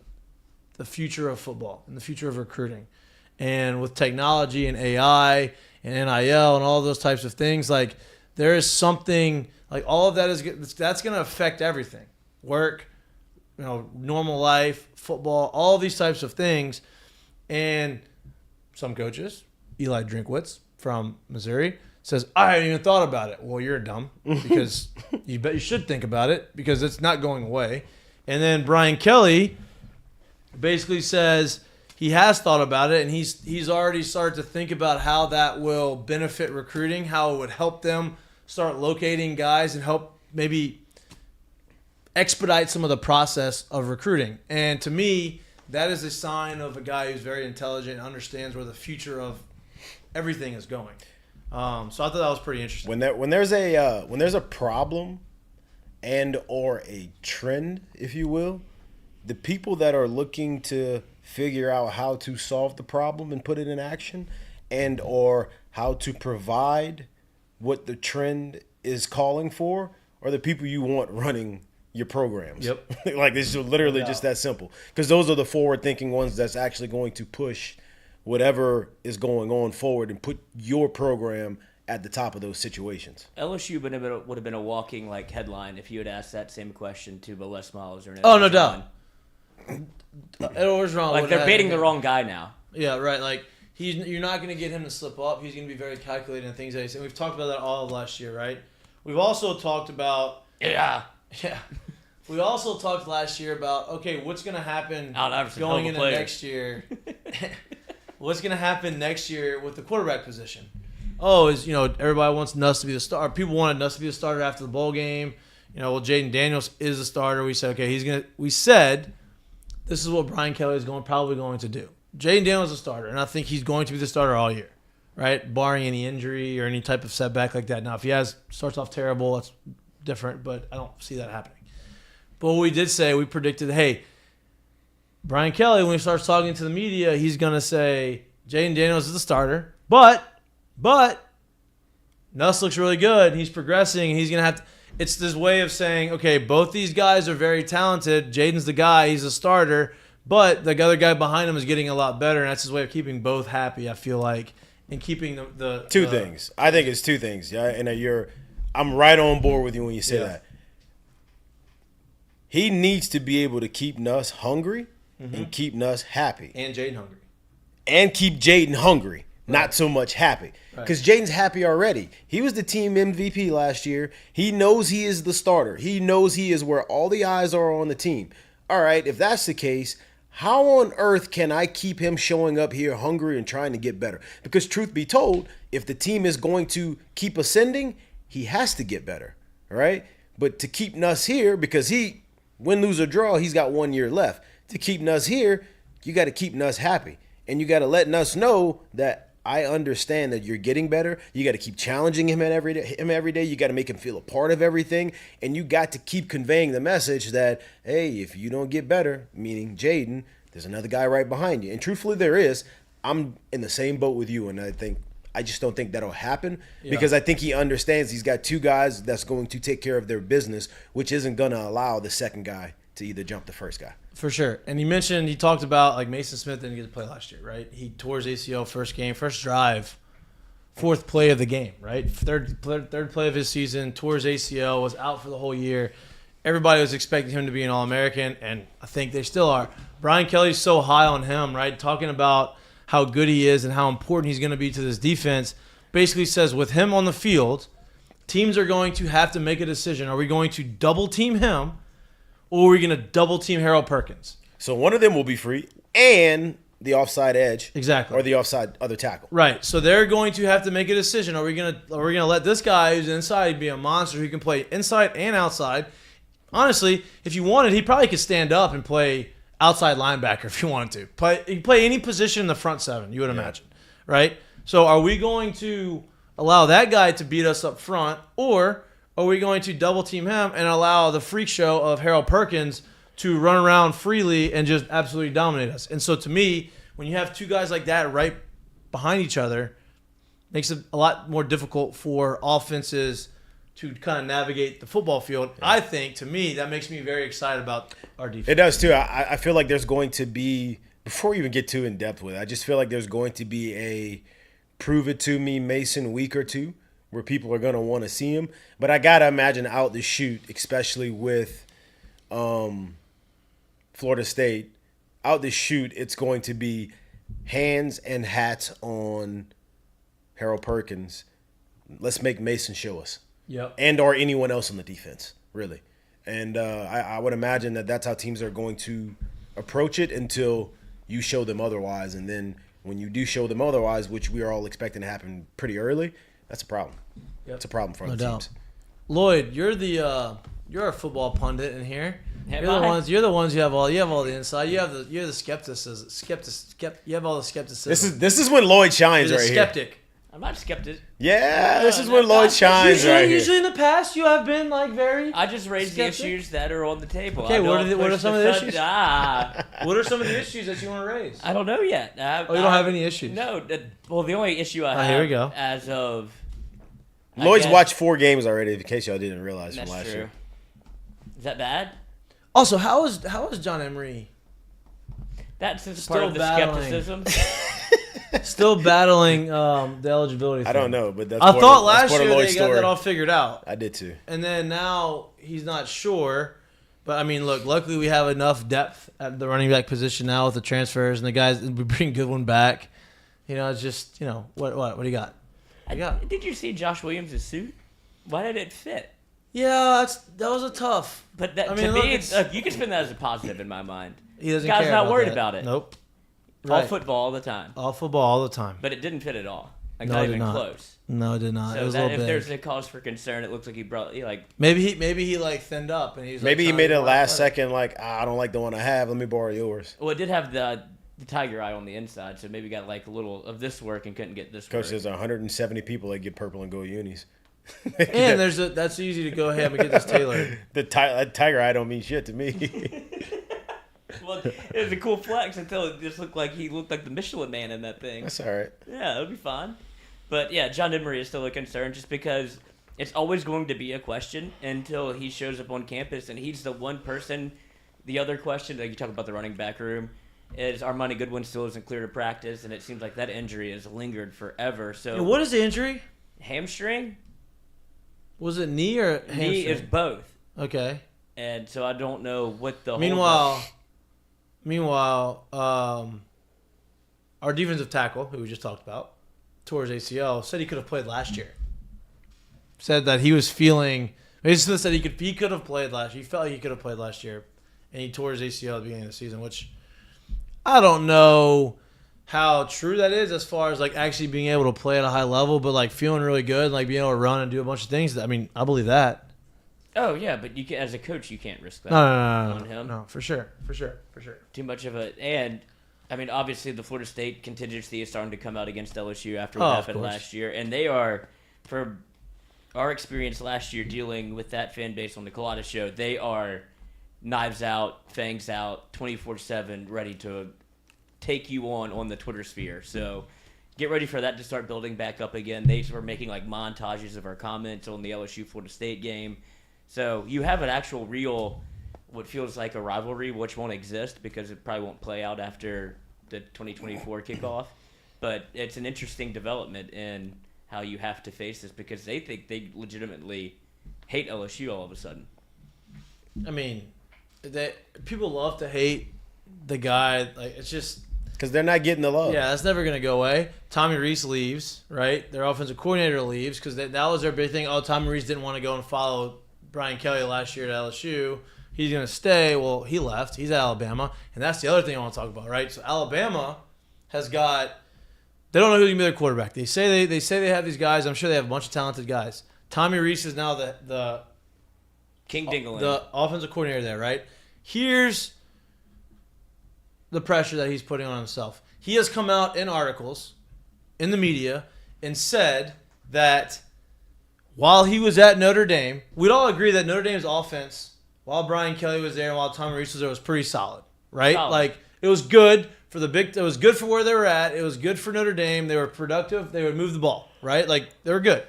the future of football and the future of recruiting. And with technology and AI and NIL and all those types of things, like, there is something, like, all of that that's going to affect everything. Work, normal life, football, all these types of things. And some coaches, Eli Drinkwitz from Missouri, says, I haven't even thought about it. Well, you're dumb, because you should think about it, because it's not going away. And then Brian Kelly basically says he has thought about it, and he's already started to think about how that will benefit recruiting, how it would help them start locating guys and help maybe expedite some of the process of recruiting. And to me, that is a sign of a guy who's very intelligent and understands where the future of everything is going. So I thought that was pretty interesting. When there's a problem and or a trend, if you will, the people that are looking to figure out how to solve the problem and put it in action, and or how to provide what the trend is calling for, are the people you want running your programs. Yep. Like, this is literally just that simple. Because those are the forward-thinking ones that's actually going to push whatever is going on forward and put your program at the top of those situations. LSU would have been a walking, like, headline if you had asked that same question to Les Miles or Oh, no doubt. Edwards wrong. Like, they're baiting the wrong guy now. Yeah, right. Like, you're not going to get him to slip up. He's going to be very calculated in things that he said. We've talked about that all of last year, right? We've also talked about we also talked last year about, okay, what's going to happen going into next year? What's going to happen next year with the quarterback position? Oh, everybody wants Nuss to be the starter. People wanted Nuss to be the starter after the bowl game. Jaden Daniels is the starter. We said, okay, we said this is what Brian Kelly is probably going to do. Jaden Daniels is a starter, and I think he's going to be the starter all year, right? Barring any injury or any type of setback like that. Now, if he starts off terrible, that's different, but I don't see that happening. But what we did say, we predicted, hey, Brian Kelly, when he starts talking to the media, he's going to say Jaden Daniels is the starter, but Nuss looks really good. He's progressing, and he's going to have to – it's this way of saying, okay, both these guys are very talented. Jaden's the guy. He's a starter, but the other guy behind him is getting a lot better, and that's his way of keeping both happy, I feel like, and keeping the two things. I think it's two things. Yeah, and I'm right on board with you when you say that. He needs to be able to keep Nuss hungry and keep Nuss happy. And Jaden hungry. And keep Jaden hungry, not so much happy. Because Jaden's happy already. He was the team MVP last year. He knows he is the starter. He knows he is where all the eyes are on the team. All right, if that's the case, how on earth can I keep him showing up here hungry and trying to get better? Because truth be told, if the team is going to keep ascending, he has to get better, right? But to keep Nuss here, because win, lose, or draw, he's got 1 year left. To keep Nuss here, you got to keep Nuss happy. And you got to let Nuss know that I understand that you're getting better. You got to keep challenging him every day. You got to make him feel a part of everything. And you got to keep conveying the message that, hey, if you don't get better, meaning Jaden, there's another guy right behind you. And truthfully, there is. I'm in the same boat with you, and I just don't think that'll happen because I think he understands he's got two guys that's going to take care of their business, which isn't going to allow the second guy to either jump the first guy. For sure. And he talked about like Mason Smith didn't get to play last year, right? He tore his ACL first drive, fourth play of the game, right? Third play of his season, tore his ACL, was out for the whole year. Everybody was expecting him to be an All-American, and I think they still are. Brian Kelly's so high on him, right? Talking about how good he is and how important he's going to be to this defense. Basically says with him on the field, teams are going to have to make a decision. Are we going to double team him? Or are we going to double team Harold Perkins? So one of them will be free and the offside edge. Exactly. Or the offside other tackle. Right. So they're going to have to make a decision. Are we going to let this guy who's inside be a monster who can play inside and outside? Honestly, if you wanted, he probably could stand up and play outside linebacker if you wanted to. He can play any position in the front seven, you would imagine. Right? So are we going to allow that guy to beat us up front, or are we going to double team him and allow the freak show of Harold Perkins to run around freely and just absolutely dominate us? And so to me, when you have two guys like that right behind each other, it makes it a lot more difficult for offenses to kind of navigate the football field. Yeah. I think, to me, that makes me very excited about our defense. It does too. I feel like there's going to be, before we even get too in depth with it, I just feel like there's going to be a prove it to me Mason week or two, where people are going to want to see him. But I got to imagine out the chute, especially with Florida State, out the chute, it's going to be hands and hats on Harold Perkins. Let's make Mason show us. Yep. And or anyone else on the defense, really. And I would imagine that that's how teams are going to approach it until you show them otherwise. And then when you do show them otherwise, which we are all expecting to happen pretty early, that's a problem. Yep. It's a problem for other teams. Lloyd, you're a football pundit in here. You're the ones you have all the inside. You're the skepticism. You have all the skepticism. This is when Lloyd shines You're right the skeptic. here. I'm not skeptic. Yeah, this is when Lloyd shines right here. Usually in the past, you have been like very. I just raised skeptic. the issues that are on the table. Okay, what are some of the issues? What are some of the issues that you want to raise? I don't know yet. You don't have any issues? No. Well, the only issue I have here we go. as of Lloyd's watched 4 games already, in case y'all didn't realize from last year. Is that bad? Also, how is John Emery? That's just part of the skepticism. Still battling the eligibility thing. I don't know, but I thought last year they got that all figured out. I did too. And then now he's not sure. But I mean, look, luckily we have enough depth at the running back position now with the transfers and the guys. We bring Goodwin back. It's just what do you got? Did you see Josh Williams' suit? Why did it fit? Yeah, that was a tough. But to me, you can spin that as a positive in my mind. He doesn't Guy's care not about worried that. about it. Nope. All football all the time. All football all the time. But it didn't fit at all. Like No, not it did even not. close. No, it did not. So it was a that, little if big. there's a cause for concern, it looks like maybe he thinned up and he's maybe he trying made to it be last athletic. second I don't like the one I have. Let me borrow yours. Well, it did have the tiger eye on the inside, so maybe got like a little of this work and couldn't get this Coach, work. there's 170 people that get purple and gold unis. And that's easy to go ahead and get this tailored. That tiger eye don't mean shit to me. Well, it was a cool flex until it just looked like he looked like the Michelin Man in that thing. That's all right. Yeah, it'll be fine. But yeah, John Emery is still a concern just because it's always going to be a question until he shows up on campus and he's the one person. The other question, like you talk about the running back room, is Armani Goodwin still isn't clear to practice, and it seems like that injury has lingered forever. So And what is the injury? Hamstring? Was it knee or hamstring? Knee is both. Okay. And so I don't know what the Meanwhile, our defensive tackle, who we just talked about, tore his ACL, said he could have played last year. Said that he was feeling. Basically said he could have played last year. He felt like he could have played last year, and he tore his ACL at the beginning of the season, which I don't know how true that is as far as like actually being able to play at a high level, but like feeling really good, like being able to run and do a bunch of things. I mean, I believe that. Oh yeah, but you can, as a coach, you can't risk that No, on him. No, for sure. Too much of a and. I mean, obviously, the Florida State contingency is starting to come out against LSU after what happened last year. And they are, for our experience last year dealing with that fan base on the Colada show, they are knives out, fangs out, 24/7, ready to take you on the Twitter sphere. So get ready for that to start building back up again. They were making like montages of our comments on the LSU-Florida State game. So you have an actual real... what feels like a rivalry, which won't exist because it probably won't play out after the 2024 kickoff. But it's an interesting development in how you have to face this because they think they legitimately hate LSU all of a sudden. I mean, people love to hate the guy. Like it's just because they're not getting the love. Yeah, that's never gonna go away. Tommy Rees leaves, right? Their offensive coordinator leaves because that was their big thing. Oh, Tommy Rees didn't want to go and follow Brian Kelly last year at LSU. He's going to stay. Well, he left. He's at Alabama. And that's the other thing I want to talk about, right? So Alabama has got – they don't know who's going to be their quarterback. They say they have these guys. I'm sure they have a bunch of talented guys. Tommy Rees is now the King Dingaling. The offensive coordinator there, right? Here's the pressure that he's putting on himself. He has come out in articles in the media and said that while he was at Notre Dame, we'd all agree that Notre Dame's offense – while Brian Kelly was there and while Tommy Rees was there, was pretty solid, right? Solid. Like it was good for it was good for where they were at. It was good for Notre Dame. They were productive. They would move the ball, right? Like they were good.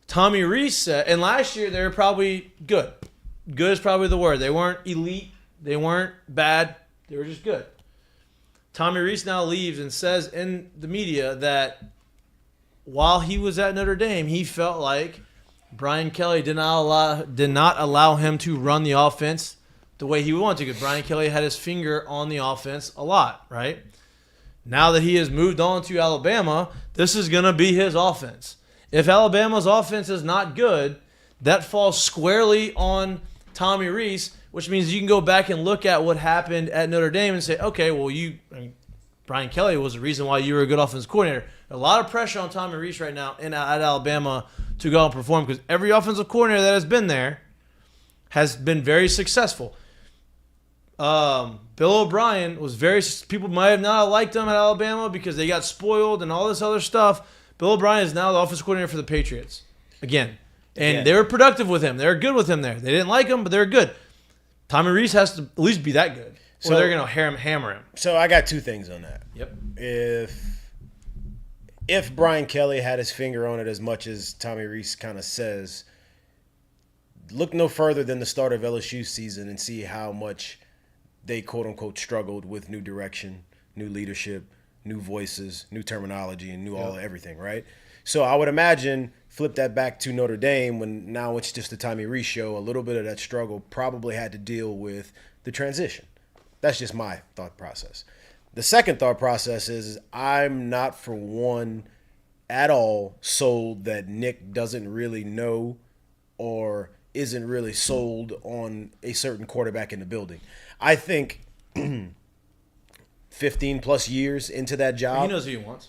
Tommy Rees said, and last year they were probably good. Good is probably the word. They weren't elite. They weren't bad. They were just good. Tommy Rees now leaves and says in the media that while he was at Notre Dame, he felt like Brian Kelly did not allow him to run the offense the way he wanted to because Brian Kelly had his finger on the offense a lot, right? Now that he has moved on to Alabama, this is going to be his offense. If Alabama's offense is not good, that falls squarely on Tommy Rees, which means you can go back and look at what happened at Notre Dame and say, okay, well, Brian Kelly was the reason why you were a good offensive coordinator. A lot of pressure on Tommy Rees right now at Alabama to go and perform because every offensive coordinator that has been there has been very successful. Bill O'Brien was people might have not liked him at Alabama because they got spoiled and all this other stuff. Bill O'Brien is now the offensive coordinator for the Patriots again. And they were productive with him. They were good with him there. They didn't like him, but they were good. Tommy Rees has to at least be that good. Or they're going to hammer him. So I got two things on that. Yep. If Brian Kelly had his finger on it as much as Tommy Rees kind of says, look no further than the start of LSU season and see how much they quote-unquote struggled with new direction, new leadership, new voices, new terminology, and everything, right? So I would imagine flip that back to Notre Dame when now it's just the Tommy Rees show. A little bit of that struggle probably had to deal with the transition. That's just my thought process. The second thought process is I'm not for one at all sold that Nick doesn't really know or isn't really sold on a certain quarterback in the building. I think 15 plus years into that job. He knows who he wants.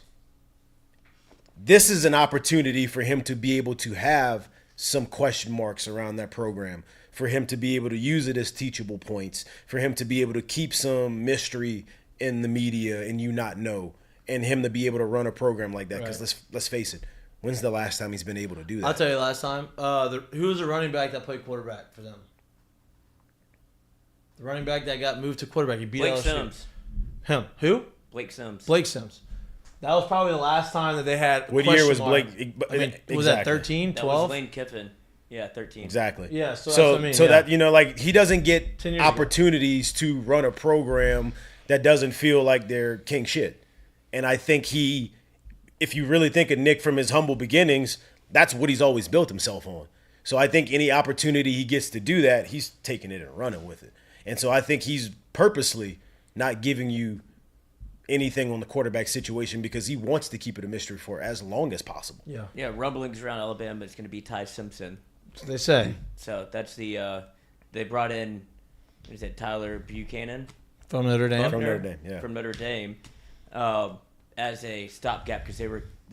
This is an opportunity for him to be able to have some question marks around that program, for him to be able to use it as teachable points, for him to be able to keep some mystery in the media and you not know, and him to be able to run a program like that. Because let's face it, when's the last time he's been able to do that? I'll tell you last time. Who was the running back that played quarterback for them? The running back that got moved to quarterback. He beat Blake LSU. Sims. Him. Who? Blake Sims. Blake Sims. That was probably the last time that they had. What year was mark. Blake? I mean, was that 13, 12? That was Lane Kiffin. Yeah, 13. Exactly. Yeah, so that's what I mean. So that, like, he doesn't get 10 years ago. opportunities to run a program that doesn't feel like they're king shit. And I think if you really think of Nick from his humble beginnings, that's what he's always built himself on. So I think any opportunity he gets to do that, he's taking it and running with it. And so I think he's purposely not giving you anything on the quarterback situation because he wants to keep it a mystery for as long as possible. Yeah. Yeah, rumblings around Alabama is going to be Ty Simpson. That's what they say. So that's the they brought in, is it Tyler Buchanan? From Notre Dame. From Notre Dame, yeah. From Notre Dame, as a stopgap because they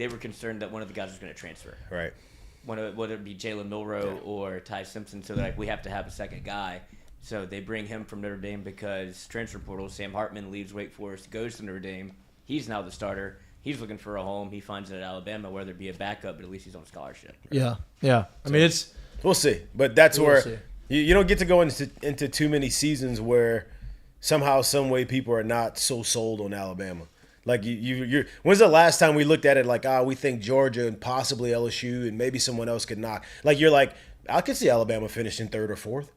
were concerned that one of the guys was going to transfer. Right. Whether it be Jalen Milroe or Ty Simpson, so they're like, we have to have a second guy. So they bring him from Notre Dame because transfer portal, Sam Hartman leaves Wake Forest, goes to Notre Dame. He's now the starter. He's looking for a home. He finds it at Alabama, whether it be a backup, but at least he's on scholarship. Yeah. I mean, it's we'll see, but that's We'll where see. you don't get to go into too many seasons where somehow, some way, people are not so sold on Alabama. Like you're. When's the last time we looked at it like, we think Georgia and possibly LSU and maybe someone else could knock? Like you're like, I could see Alabama finishing 3rd or 4th.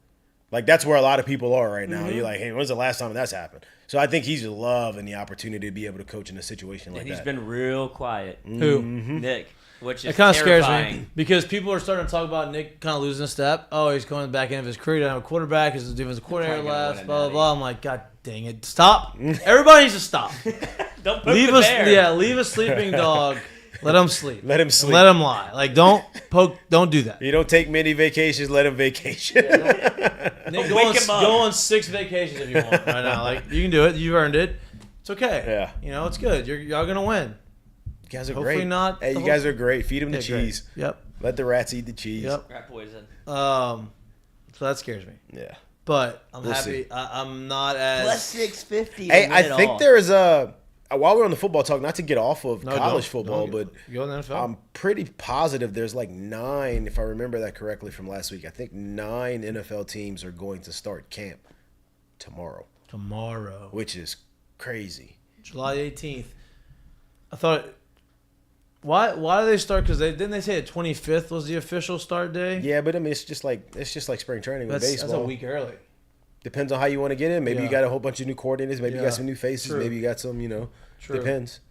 Like that's where a lot of people are right now. You're like, hey, when's the last time that's happened? So I think he's loving the opportunity to be able to coach in a situation like And that. he's been real quiet. Who? Nick, which is It kind of scares terrifying. me because people are starting to talk about Nick kind of losing a step. Oh, he's going back end of his career. He doesn't have a quarterback. His defensive coordinator Probably gonna left. win Blah blah it, blah. I'm like, God dang it! Stop! Everybody needs to stop. Don't poke Leave the us. bear. Yeah, leave a sleeping dog. Let him sleep. Let him sleep. Let him lie. Like don't poke. Don't do that. You don't take many vacations, let him vacation. Nick, go on 6 vacations if you want right now. Like you can do it. You've earned it. It's okay. Yeah. You know it's good. Y'all gonna win. You guys are Hopefully great. not Hey, the you whole- guys are great. Feed them the Yeah, great. cheese. Yep. Let the rats eat the cheese. Yep. Rat poison. So that scares me. Yeah. But I'm We'll happy. see. I'm not as Plus 650. Hey, I think there is while we're on the football talk, not to get off of No, college don't. football, Don't. but Go in the NFL. I'm pretty positive there's like 9, if I remember that correctly from last week. I think 9 NFL teams are going to start camp tomorrow, which is crazy. July 18th. I thought. Why do they start? Because didn't they say the 25th was the official start day? Yeah, but I mean it's just like spring training with baseball. That's a week early. Depends on how you want to get in. Maybe you Yeah. got a whole bunch of new coordinators. Maybe you Yeah. got some new faces. True. Maybe you got some, True. depends.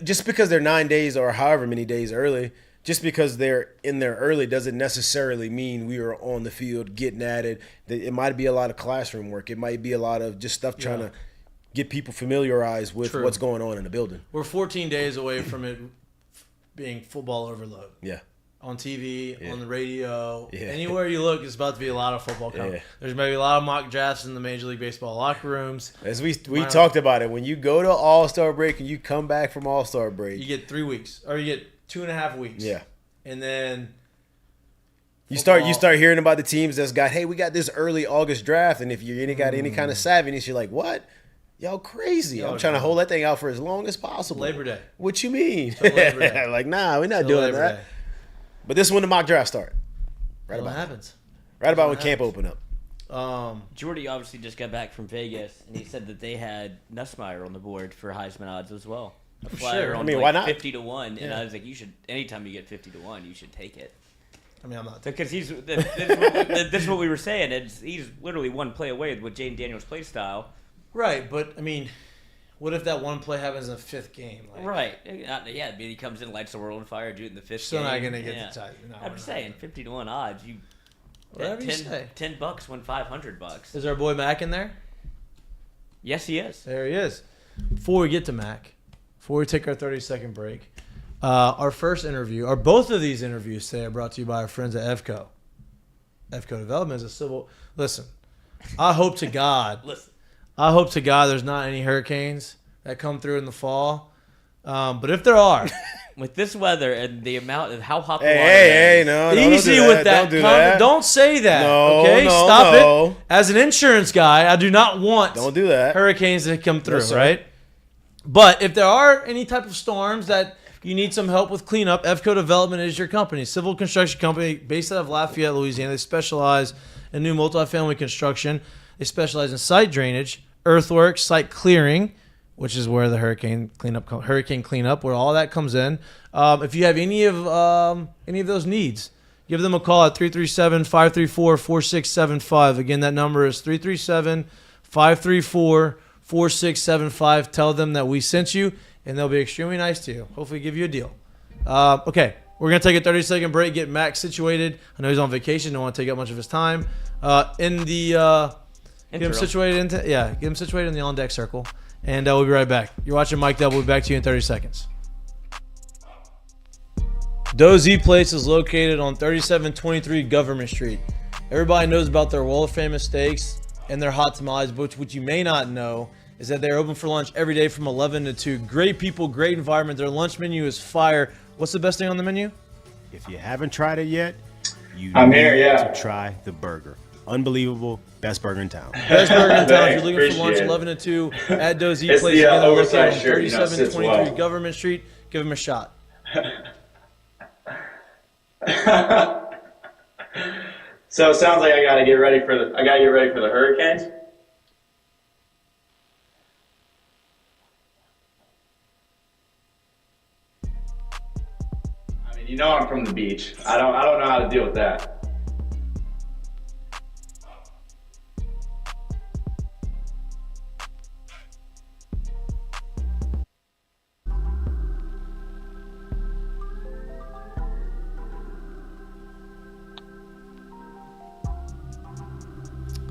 Just because they're 9 days or however many days early, just because they're in there early doesn't necessarily mean we are on the field getting at it. It might be a lot of classroom work. It might be a lot of just stuff trying to get people familiarized with True. what's going on in the building. We're 14 days away from it being football overload. Yeah. On TV, Yeah. on the radio, Yeah. anywhere you look, it's about to be a lot of football coming. Yeah. There's maybe a lot of mock drafts in the Major League Baseball locker rooms. As we talked about it, when you go to All-Star break and you come back from All-Star break, You get 3 weeks, or you get 2.5 weeks. yeah. And then You football. start hearing about the teams that's got, hey, we got this early August draft, and if you got any kind of savviness, you're like, what? Y'all crazy. Yo, I'm trying to hold that thing out for as long as possible. Labor Day. What you mean? Till Labor Day. Like, nah, we're not Till doing Labor that. Day. But this is when the mock draft start. Right What about happens? Right about when what camp happens. open up. Jordy obviously just got back from Vegas, and he said that they had Nussmeier on the board for Heisman odds as well. A flyer sure. on I mean, like why not? 50 to 1, and Yeah. I was like, you should. Anytime you get 50 to 1, you should take it. I mean, I'm not. Because this is what we were saying. He's literally one play away with Jaden Daniels' play style. Right, but I mean, what if that one play happens in the 5th game? Like, Right. Yeah, I mean, he comes in, lights the world on fire, do it in the 5th Still game. not gonna get Yeah. the title. No, I'm we're just not. saying, 50 to 1 odds. You Whatever you say. $10 win $500. Is our boy Mac in there? Yes, he is. There he is. Before we get to Mac, before we take our 30-second break, our first interview, or both of these interviews today are brought to you by our friends at EVCO. EVCO Development is a civil. Listen, I hope to God there's not any hurricanes that come through in the fall. But if there are, With this weather and the amount of how hot the water Hey, is. no. easy don't do with that. Don't do comment. that. Don't say that. No, okay, no, stop no. it. As an insurance guy, I do not want Don't do that. hurricanes to come through, sir. right? But if there are any type of storms that you need some help with cleanup, EVCO Development is your company. Civil construction company based out of Lafayette, Louisiana. They specialize in new multifamily construction. They specialize in site drainage, earthworks, site clearing, which is where the hurricane cleanup, where all that comes in. If you have any of those needs, give them a call at 337-534-4675. Again, that number is 337-534-4675. Tell them that we sent you, and they'll be extremely nice to you. Hopefully give you a deal. Okay, we're going to take a 30-second break, get Mac situated. I know he's on vacation. Don't want to take up much of his time. Get him situated in the on-deck circle, and we'll be right back. You're watching Mik'd. We'll be back to you in 30 seconds. Dozy Place is located on 3723 Government Street. Everybody knows about their world famous steaks and their hot tamales, which what you may not know is that they're open for lunch every day from 11 to 2. Great people, great environment. Their lunch menu is fire. What's the best thing on the menu? If you haven't tried it yet, you I'm need here, yeah. to try the burger. Unbelievable. Best burger in town. Best burger in town. If you're looking for lunch, Appreciate it. 11 to 2 at Dozy It's Place. the, Again, they're located oversized on shirt, you know, sits 3723 well. Government Street. Give them a shot. So it sounds like I gotta get ready for the Hurricanes. I mean, you know I'm from the beach. I don't know how to deal with that.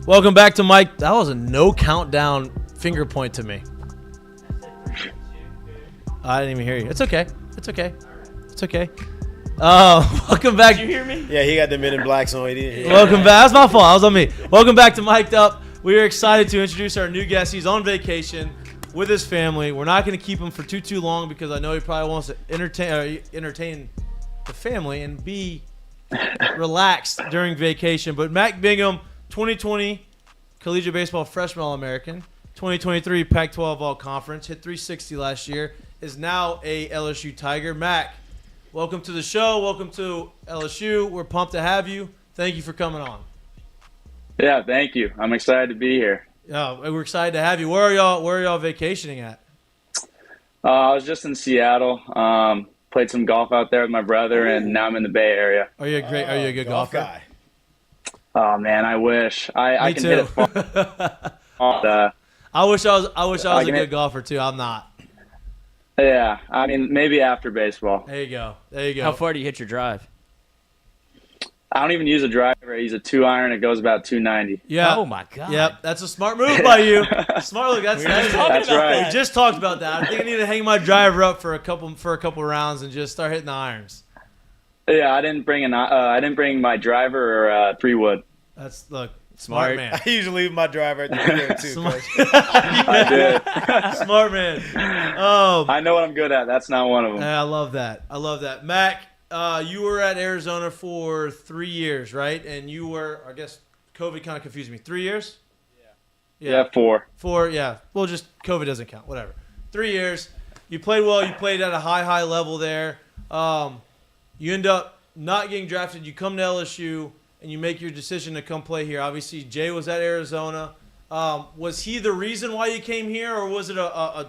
Welcome back to Mike. That was a no countdown finger point to me. I didn't even hear you. It's okay. It's okay. It's okay. Welcome back. Did you hear me? Yeah, he got the Men in Blacks on. He didn't. Welcome back. That's my fault. That was on me. Welcome back to Mic'd Up. We are excited to introduce our new guest. He's on vacation with his family. We're not going to keep him for too long because I know he probably wants to entertain the family and be relaxed during vacation. But Mac Bingham, 2020 Collegiate Baseball Freshman All-American, 2023 Pac-12 All-Conference, hit 360 last year, is now a LSU Tiger. Mac, welcome to the show. Welcome to LSU. We're pumped to have you. Thank you for coming on. Yeah, thank you. I'm excited to be here. We're excited to have you. Where are y'all vacationing at? I was just in Seattle. Played some golf out there with my brother, and now I'm in the Bay Area. Are you a good golfer? guy. Oh man, I wish I can too. hit it far. I wish I was a can good hit- golfer too. I'm not. Yeah, I mean maybe after baseball. There you go. There you go. How far do you hit your drive? I don't even use a driver. I use a 2-iron. It goes about 290. Yeah. Oh my God. Yep. That's a smart move by you. Smart look. That's That's about right. We just talked about that. I think I need to hang my driver up for a couple rounds and just start hitting the irons. Yeah, I didn't bring my driver or 3-wood. That's smart Smart. man. I usually leave my driver at the window too. Smart. Coach. I did. Smart man. I know what I'm good at. That's not one of them. I love that. I love that. Mac, you were at Arizona for 3 years, right? And you were, I guess, COVID kind of confused me. 3 years? Yeah, 4. 4, yeah. Well, just COVID doesn't count. Whatever. 3 years. You played well. You played at a high level there. You end up not getting drafted. You come to LSU, and you make your decision to come play here. Obviously, Jay was at Arizona. Was he the reason why you came here, or was it a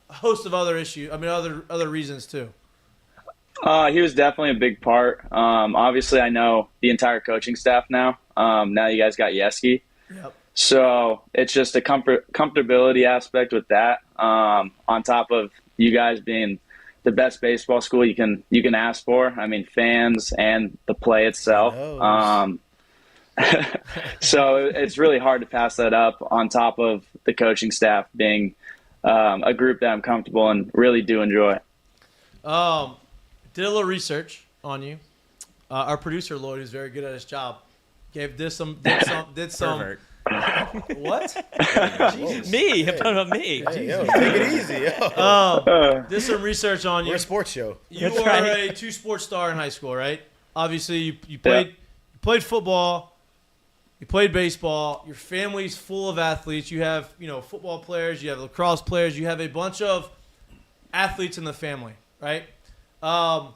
host of other issues? I mean, other reasons too. He was definitely a big part. Obviously, I know the entire coaching staff now. Now you guys got Yeski. Yep. So it's just a comfortability aspect with that. On top of you guys being the best baseball school you can ask for. I mean, fans and the play itself. So it's really hard to pass that up. On top of the coaching staff being a group that I'm comfortable and really do enjoy. Did a little research on you. Our producer Loer, who's very good at his job, did some. Pervert. What? Jesus. Me. I'm talking about me. Hey, yo, take it easy. Yo. Did some research on you. We're a sports show. You That's were right. a two-sport star in high school, right? Obviously, you played football, you played baseball. Your family's full of athletes. You have football players, you have lacrosse players, you have a bunch of athletes in the family, right? How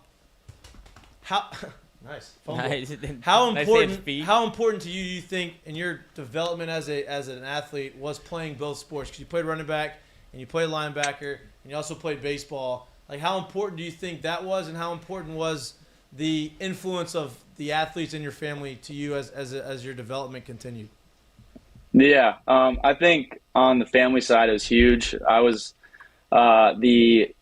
nice. Nice. How Nice important? feet. How important to you think in your development as an athlete was playing both sports? Because you played running back and you played linebacker and you also played baseball. Like, how important do you think that was, and how important was the influence of the athletes in your family to you as your development continued? Yeah, I think on the family side it was huge. I was the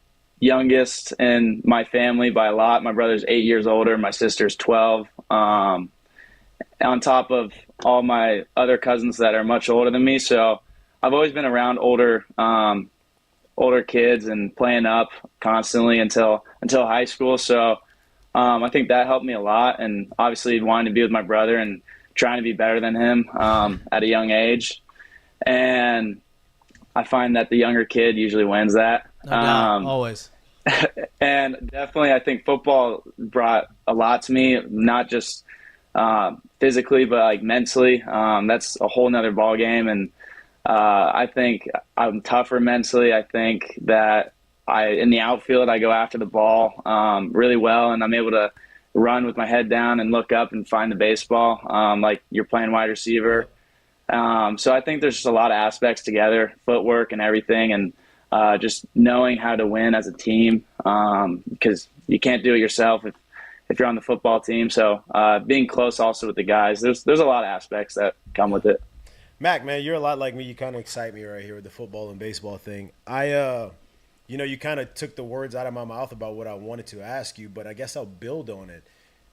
youngest in my family by a lot. My brother's 8 years older. My sister's 12. On top of all my other cousins that are much older than me. So I've always been around older kids and playing up constantly until high school. So I think that helped me a lot. And obviously wanting to be with my brother and trying to be better than him at a young age. And I find that the younger kid usually wins that. No doubt, always. And definitely I think football brought a lot to me, not just physically, but like mentally. That's a whole nother ball game. And I think I'm tougher mentally. I think that in the outfield, I go after the ball really well, and I'm able to run with my head down and look up and find the baseball like you're playing wide receiver. So I think there's just a lot of aspects together, footwork and everything, and just knowing how to win as a team, because you can't do it yourself if you're on the football team. So being close also with the guys, there's a lot of aspects that come with it. Mac, man, you're a lot like me. You kind of excite me right here with the football and baseball thing. You kind of took the words out of my mouth about what I wanted to ask you, but I guess I'll build on it.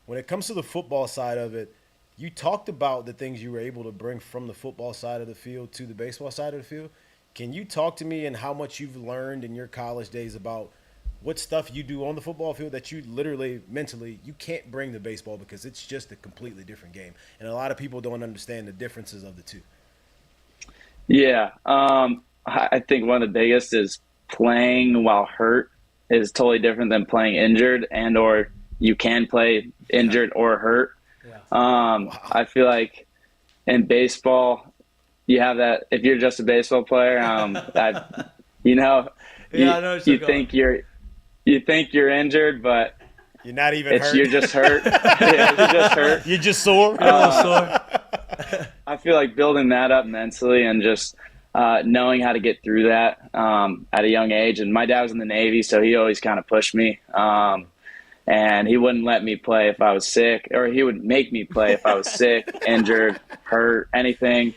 When it comes to the football side of it, you talked about the things you were able to bring from the football side of the field to the baseball side of the field. Can you talk to me and how much you've learned in your college days about what stuff you do on the football field that you literally mentally you can't bring to baseball because it's just a completely different game, and a lot of people don't understand the differences of the two? Yeah, I think one of the biggest is playing while hurt is totally different than playing injured, and or you can play injured or hurt. I feel like in baseball, you have that. If you're just a baseball player, you think you're injured, but you're not even hurt. You're just hurt. Yeah, you're just hurt. You're just sore. I feel like building that up mentally and just knowing how to get through that at a young age. And my dad was in the Navy, so he always kind of pushed me. And he wouldn't let me play if I was sick, or he would make me play if I was sick, injured, hurt, anything.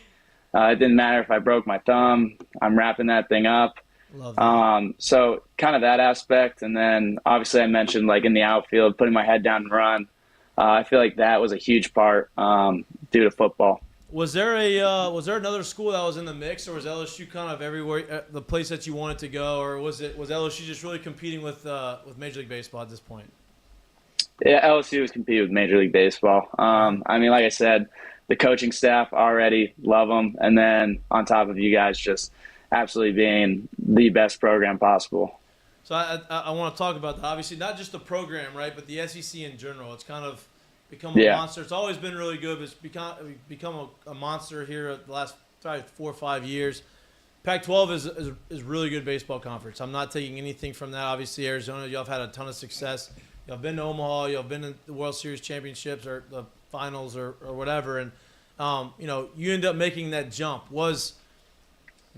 It didn't matter if I broke my thumb. I'm wrapping that thing up. Love that. So kind of that aspect. And then obviously I mentioned like in the outfield, putting my head down and run. I feel like that was a huge part due to football. Was there another school that was in the mix, or was LSU kind of everywhere, the place that you wanted to go, or was LSU just really competing with Major League Baseball at this point? Yeah, LSU was competing with Major League Baseball. I mean, like I said, the coaching staff already love them, and then on top of you guys just absolutely being the best program possible. So I want to talk about that. Obviously, not just the program, right, but the SEC in general. It's kind of become a monster. It's always been really good, but it's become a monster here the last probably 4 or 5 years. Pac-12 is really good baseball conference. I'm not taking anything from that. Obviously, Arizona, y'all have had a ton of success. Y'all been to Omaha. Y'all been in the World Series championships or the finals or whatever. And, you end up making that jump. Was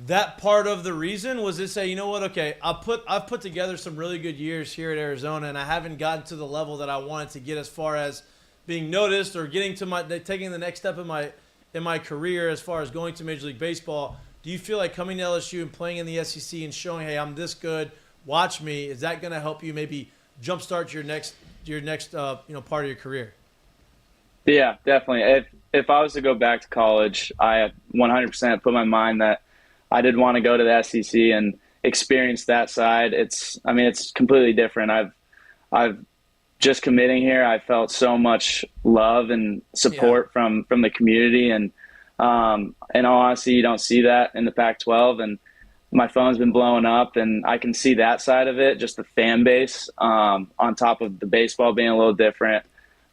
that part of the reason? Was it say, you know what, okay, I've put together some really good years here at Arizona, and I haven't gotten to the level that I wanted to get as far as being noticed or getting to taking the next step in my career as far as going to Major League Baseball? Do you feel like coming to LSU and playing in the SEC and showing, hey, I'm this good, watch me, is that going to help you maybe jumpstart your next part of your career? Yeah, definitely. If I was to go back to college, I 100% put my mind that I did want to go to the SEC and experience that side. It's completely different. I've just committing here, I felt so much love and support from the community, and in all honesty, you don't see that in the Pac-12. And my phone's been blowing up, and I can see that side of it, just the fan base, on top of the baseball being a little different.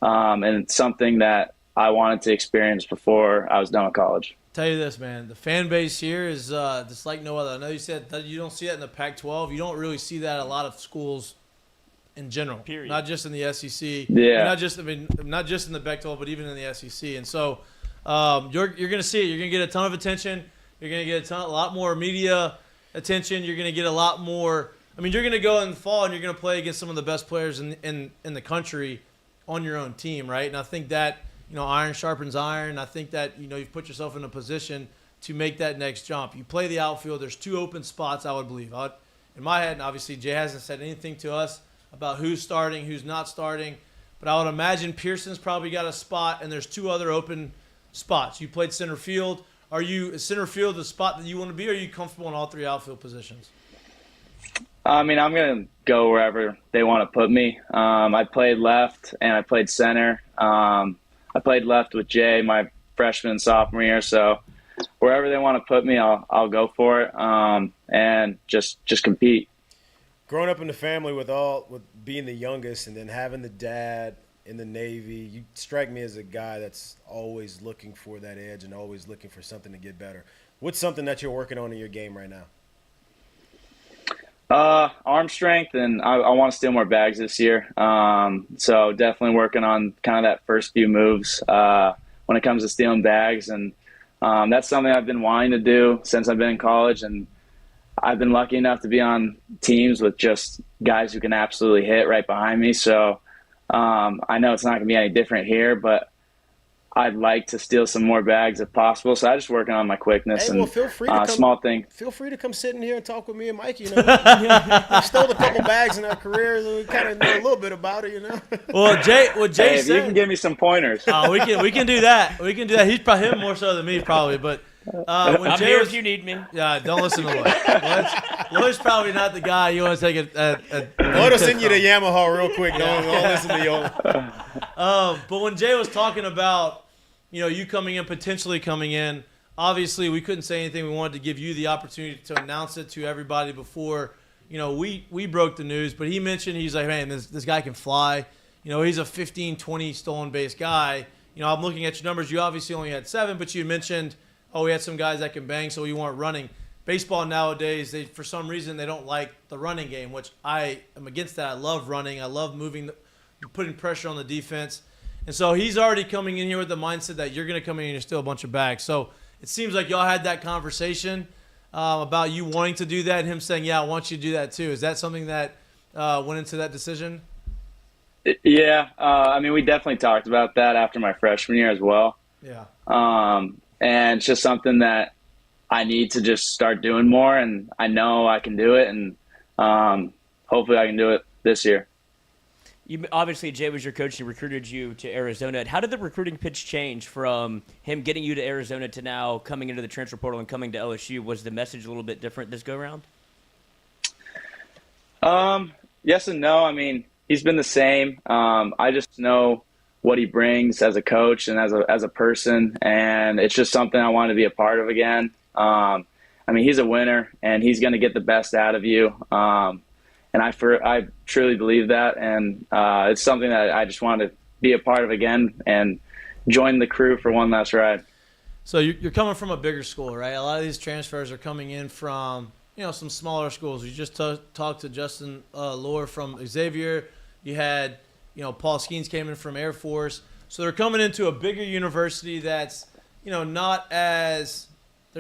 And it's something that I wanted to experience before I was done with college. Tell you this, man, the fan base here is just like no other. I know you said that you don't see that in the Pac-12. You don't really see that at a lot of schools in general, period. Not just in the SEC. Yeah. Not just in the Pac-12, but even in the SEC. And so you're going to see it. You're going to get a ton of attention. You're going to get a lot more media attention. You're going to get a lot more. I mean, you're going to go in the fall and you're going to play against some of the best players in the country on your own team, right? And I think that, iron sharpens iron. I think that, you've put yourself in a position to make that next jump. You play the outfield. There's 2 open spots, I would believe. In my head, and obviously Jay hasn't said anything to us about who's starting, who's not starting, but I would imagine Pearson's probably got a spot, and there's 2 other open spots. You played center field. Is center field the spot that you want to be, or are you comfortable in all 3 outfield positions? I mean, I'm going to go wherever they want to put me. I played left and I played center. I played left with Jay my freshman and sophomore year. So wherever they want to put me, I'll go for it, and just compete. Growing up in the family with being the youngest and then having the dad in the Navy, you strike me as a guy that's always looking for that edge and always looking for something to get better. What's something that you're working on in your game right now? Arm strength, and I want to steal more bags this year. So definitely working on kind of that first few moves when it comes to stealing bags. And that's something I've been wanting to do since I've been in college. And I've been lucky enough to be on teams with just guys who can absolutely hit right behind me. So I know it's not going to be any different here, but I'd like to steal some more bags if possible. So I'm just working on my quickness and feel free to come, small thing. Feel free to come sit in here and talk with me and Mikey. You know, we stole a couple bags in our careers, and we kind of know a little bit about it. You know. Well, Jay If said, you can give me some pointers. we can do that. We can do that. He's probably him more so than me, probably. But when I'm Jay here was, if you need me. yeah, don't listen to Loer. Loer's probably not the guy you want to take a Loer will send you to Yamaha real quick. Don't listen to Yola. But when Jay was talking about, you coming in, potentially coming in, obviously we couldn't say anything. We wanted to give you the opportunity to announce it to everybody before, we broke the news. But he mentioned, he's like, man, this guy can fly. He's a 15, 20 stolen base guy. I'm looking at your numbers. You obviously only had 7, but you mentioned, we had some guys that can bang, so you weren't running. Baseball nowadays, for some reason, they don't like the running game, which I am against that. I love running. I love putting pressure on the defense. And so he's already coming in here with the mindset that you're going to come in and steal a bunch of bags. So it seems like y'all had that conversation about you wanting to do that and him saying, yeah, I want you to do that too. Is that something that went into that decision? Yeah. We definitely talked about that after my freshman year as well. Yeah. And it's just something that I need to just start doing more, and I know I can do it, and hopefully I can do it this year. Obviously, Jay was your coach and recruited you to Arizona. How did the recruiting pitch change from him getting you to Arizona to now coming into the transfer portal and coming to LSU? Was the message a little bit different this go-around? Yes and no. He's been the same. I just know what he brings as a coach and as a person, and it's just something I want to be a part of again. He's a winner, and he's going to get the best out of you. And I truly believe that, and it's something that I just want to be a part of again and join the crew for one last ride. So you're coming from a bigger school, right? A lot of these transfers are coming in from some smaller schools. You just talked to Justin Loer from Xavier. You had Paul Skeens came in from Air Force. So they're coming into a bigger university that's not as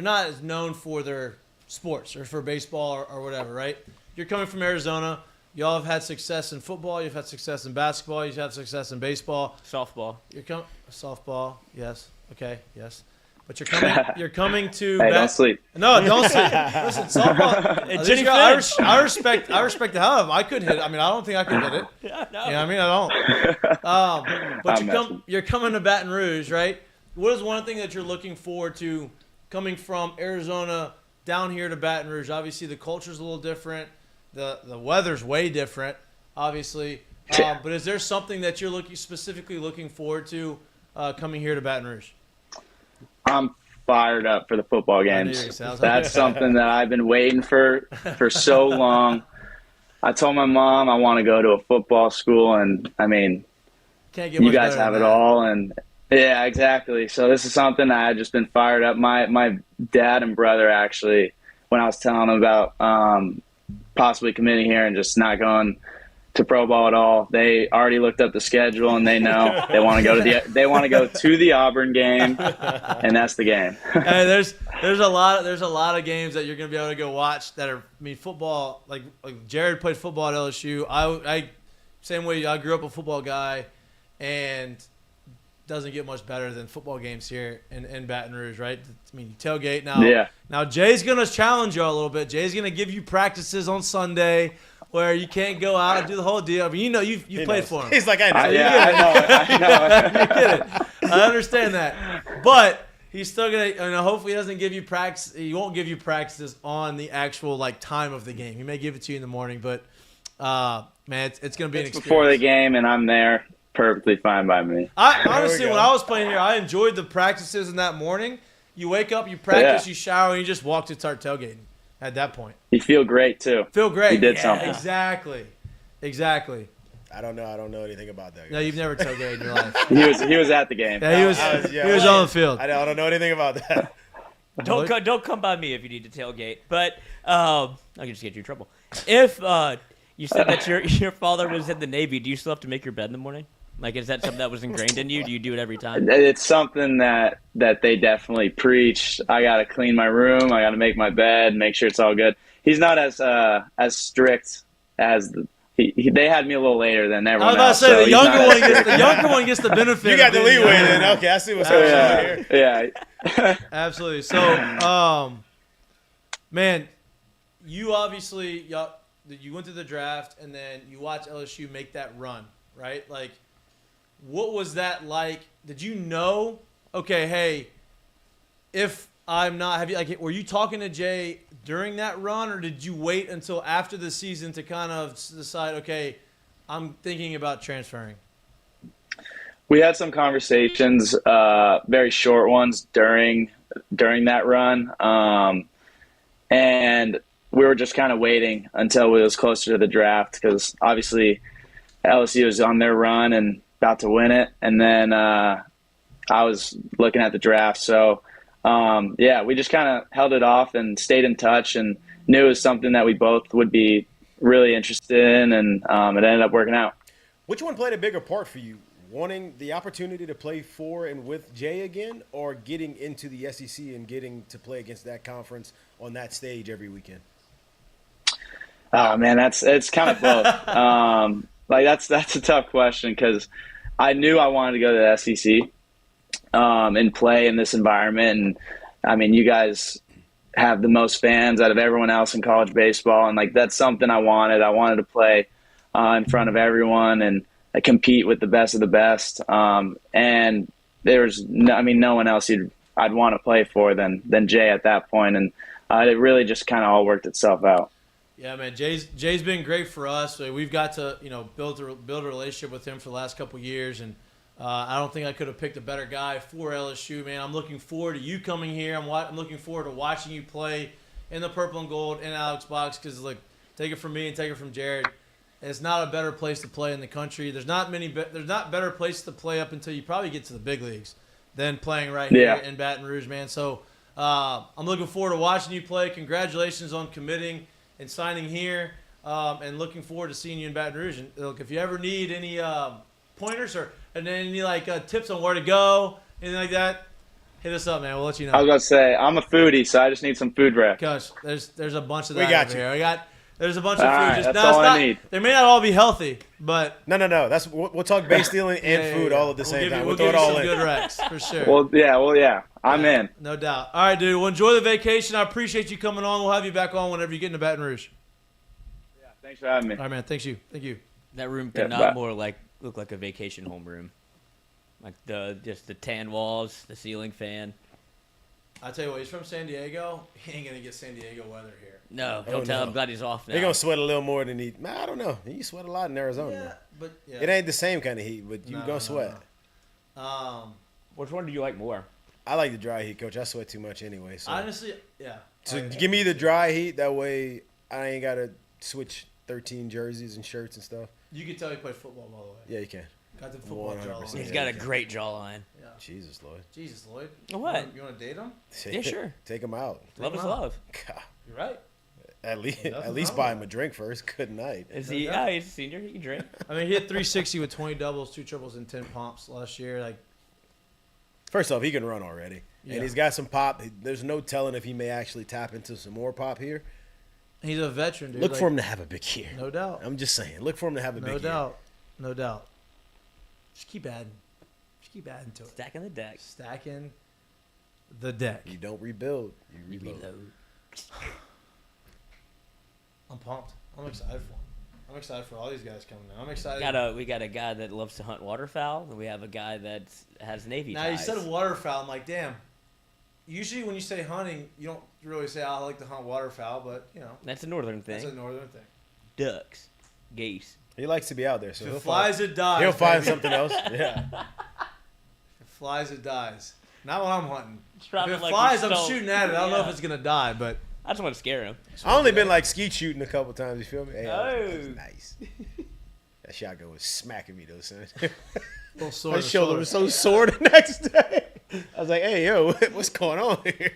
known for their sports or for baseball or whatever, right? You're coming from Arizona. Y'all have had success in football. You've had success in basketball. You've had success in baseball. Softball. Softball. Yes. Okay. Yes. But you're coming to. Hey, don't sleep. No, don't sleep. Listen, softball. I respect the hell of it. I could hit it. I don't think I could hit it. Yeah, no. I don't. But you're coming to Baton Rouge, right? What is one thing that you're looking forward to coming from Arizona down here to Baton Rouge? Obviously, the culture's a little different. The weather's way different, obviously. But is there something that you're specifically looking forward to coming here to Baton Rouge? I'm fired up for the football games. That's something that I've been waiting for so long. I told my mom I want to go to a football school, and can't get you much guys better have than it that. all, and yeah, exactly. So this is something that I've just been fired up. My dad and brother actually, when I was telling them about possibly committing here and just not going to pro ball at all, they already looked up the schedule and they know they want to go to the Auburn game, and that's the game. Hey, there's a lot of games that you're gonna be able to go watch that are football. Like Jared played football at LSU. I same way. I grew up a football guy, and doesn't get much better than football games here in Baton Rouge, right? You tailgate now. Yeah. Now Jay's gonna challenge you a little bit. Jay's gonna give you practices on Sunday where you can't go out and do the whole deal. You've played for him. He's like, I know. I know. You get it. I understand that, but he's still gonna. Hopefully, he doesn't give you practice. He won't give you practices on the actual time of the game. He may give it to you in the morning, but man, it's gonna be an experience. Before the game, and I'm there perfectly fine by me. I honestly, when I was playing here, I enjoyed the practices in that morning. You wake up, you practice, you shower, and you just walk to start tailgating at that point. You feel great, too. Feel great. You did something. Exactly. I don't know anything about that. No, you've never tailgated in your life. He was at the game. Yeah, he was on the field. I don't know anything about that. Don't come by me if you need to tailgate. But I can just get you in trouble. If you said that your father was in the Navy, do you still have to make your bed in the morning? Like, is that something that was ingrained in you? Do you do it every time? It's something that they definitely preach. I got to clean my room. I got to make my bed, make sure it's all good. He's not as strict as they had me a little later than everyone else. I was about to say, the younger one gets the benefit. You got the leeway then. Okay, I see what's happening here. Yeah. Absolutely. So, man, you obviously you went to the draft and then you watched LSU make that run, right? Like, what was that like? Did you know, okay, hey, if I'm not, were you talking to Jay during that run, or did you wait until after the season to kind of decide, okay, I'm thinking about transferring? We had some conversations, very short ones during that run, and we were just kind of waiting until it was closer to the draft because obviously LSU was on their run and about to win it, and then I was looking at the draft. So, we just kind of held it off and stayed in touch and knew it was something that we both would be really interested in, and it ended up working out. Which one played a bigger part for you? Wanting the opportunity to play for and with Jay again, or getting into the SEC and getting to play against that conference on that stage every weekend? Oh man, it's kind of both. That's a tough question because I knew I wanted to go to the SEC and play in this environment. And I mean, you guys have the most fans out of everyone else in college baseball, and like that's something I wanted. I wanted to play in front of everyone and compete with the best of the best. And there's no one else I'd want to play for than Jay at that point, and it really just kind of all worked itself out. Yeah, man, Jay's been great for us. We've got to build a relationship with him for the last couple of years, and I don't think I could have picked a better guy for LSU, man. I'm looking forward to you coming here. I'm looking forward to watching you play in the purple and gold in Alex Box because, look, take it from me and take it from Jared. It's not a better place to play in the country. There's not better places to play up until you probably get to the big leagues than playing right here in Baton Rouge, man. So I'm looking forward to watching you play. Congratulations on committing and signing here, and looking forward to seeing you in Baton Rouge. And look, if you ever need any pointers or any tips on where to go, anything like that, hit us up, man. We'll let you know. I was about to say I'm a foodie, so I just need some food rep. Gosh, there's a bunch of that. We got over you. Here. There's a bunch of food. Right, that's all I need. They may not all be healthy, but No. We'll talk base stealing and food all at the same time. We'll throw give it you all some in. good recs for sure. Well, yeah. I'm in. No doubt. All right, dude. Well, enjoy the vacation. I appreciate you coming on. We'll have you back on whenever you get into Baton Rouge. Yeah, thanks for having me. All right, man. Thank you. That room could not look like a vacation home room. Like just the tan walls, the ceiling fan. I tell you what, he's from San Diego. He ain't gonna get San Diego weather here. No, don't tell him. I'm glad he's off now. They're gonna sweat a little more than he. I don't know. You sweat a lot in Arizona. Yeah, man. but It ain't the same kind of heat, but you gonna sweat. No. Which one do you like more? I like the dry heat, Coach. I sweat too much anyway. So. Honestly, yeah. So give me the dry heat. That way I ain't gotta switch 13 jerseys and shirts and stuff. You can tell he played football, by the way. Yeah, you can. Got the football 100%. jawline. He's got a great jawline. Yeah. Jesus, Lloyd. Jesus, Lloyd. What? You want to date him? Yeah, sure. Take him out. Love is love. God. You're right. At least buy him a drink first. Good night. Is he? Yeah, he's a senior. He can drink. I mean, he hit 360 with 20 doubles, 2 triples, and 10 pomps last year. Like, first off, he can run already, Yeah. and he's got some pop. There's no telling if he may actually tap into some more pop here. he's a veteran, dude. Look for him to have a big year. No doubt. I'm just saying. Look for him to have a big year. No doubt. Just keep adding. Just keep adding to it. Stacking the deck. Stacking the deck. You don't rebuild. You reload. I'm pumped. I'm excited for him. I'm excited for all these guys coming in. I'm excited. We got a guy that loves to hunt waterfowl, and we have a guy that has Navy Now, ties. you said waterfowl. I'm like, damn. Usually when you say hunting, you don't really say, I like to hunt waterfowl, but, That's a northern thing. That's a northern thing. Ducks, geese, He likes to be out there, so If he'll it flies, it dies. He'll find baby. something else. Yeah. If it flies, it dies. Not when I'm hunting. If dropping it like flies, you I'm stole- shooting at it. I don't know if Yeah. it's gonna die, but I just want to scare him. I only been like skeet shooting a couple times. You feel me? Hey, that was Oh. nice. That shotgun was smacking me though, son. little sword. My shoulder was so sore the next day. I was like, "Hey, yo, what's going on here?"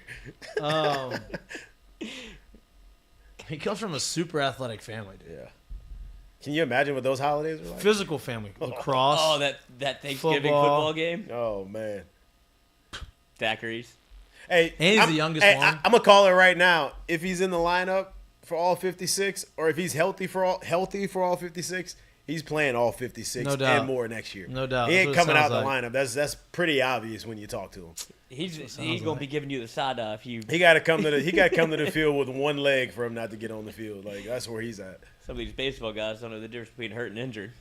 He comes from a super athletic family, dude. Yeah. Can you imagine what those holidays were like? Physical family. Lacrosse. Oh, that Thanksgiving Football. football game. Oh man. Daiquiris. Hey, And he's I'm, the youngest hey, one. I'm gonna call it right now. If he's in the lineup for all 56, or if he's healthy for all 56, he's playing all 56 No doubt. and more next year. No doubt. He That's ain't what it coming out sounds the like. lineup. That's pretty obvious when you talk to him. He's gonna be giving you the side eye if you. He got to come to the field with one leg for him not to get on the field. Like that's where he's at. Some of these baseball guys don't know the difference between hurt and injured.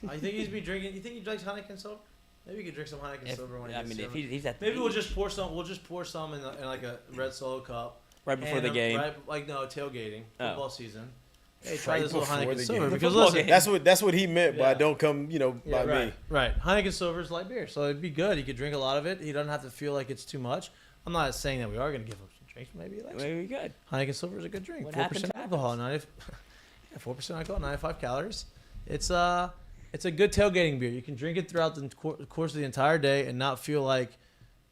You think he's be drinking? You think he drinks Heineken Silver? Maybe we could drink some Heineken Silver when he I gets mean, if here. he's at the Maybe we'll beach just pour some. We'll just pour some in like a red Solo cup right before and, the game. Right, like no tailgating football season. Hey, try Right this little before Heineken the Silver game. because Football listen, game. That's what he meant by Yeah. don't come by right, me. right. Heineken Silver is light beer, so it'd be good. He could drink a lot of it. He doesn't have to feel like it's too much. I'm not saying that we are going to give him some drinks. Maybe he likes it. Maybe good. Heineken Silver is a good drink. What 4% happens, alcohol, 4% alcohol, 95 calories. It's a good tailgating beer. You can drink it throughout the course of the entire day and not feel like,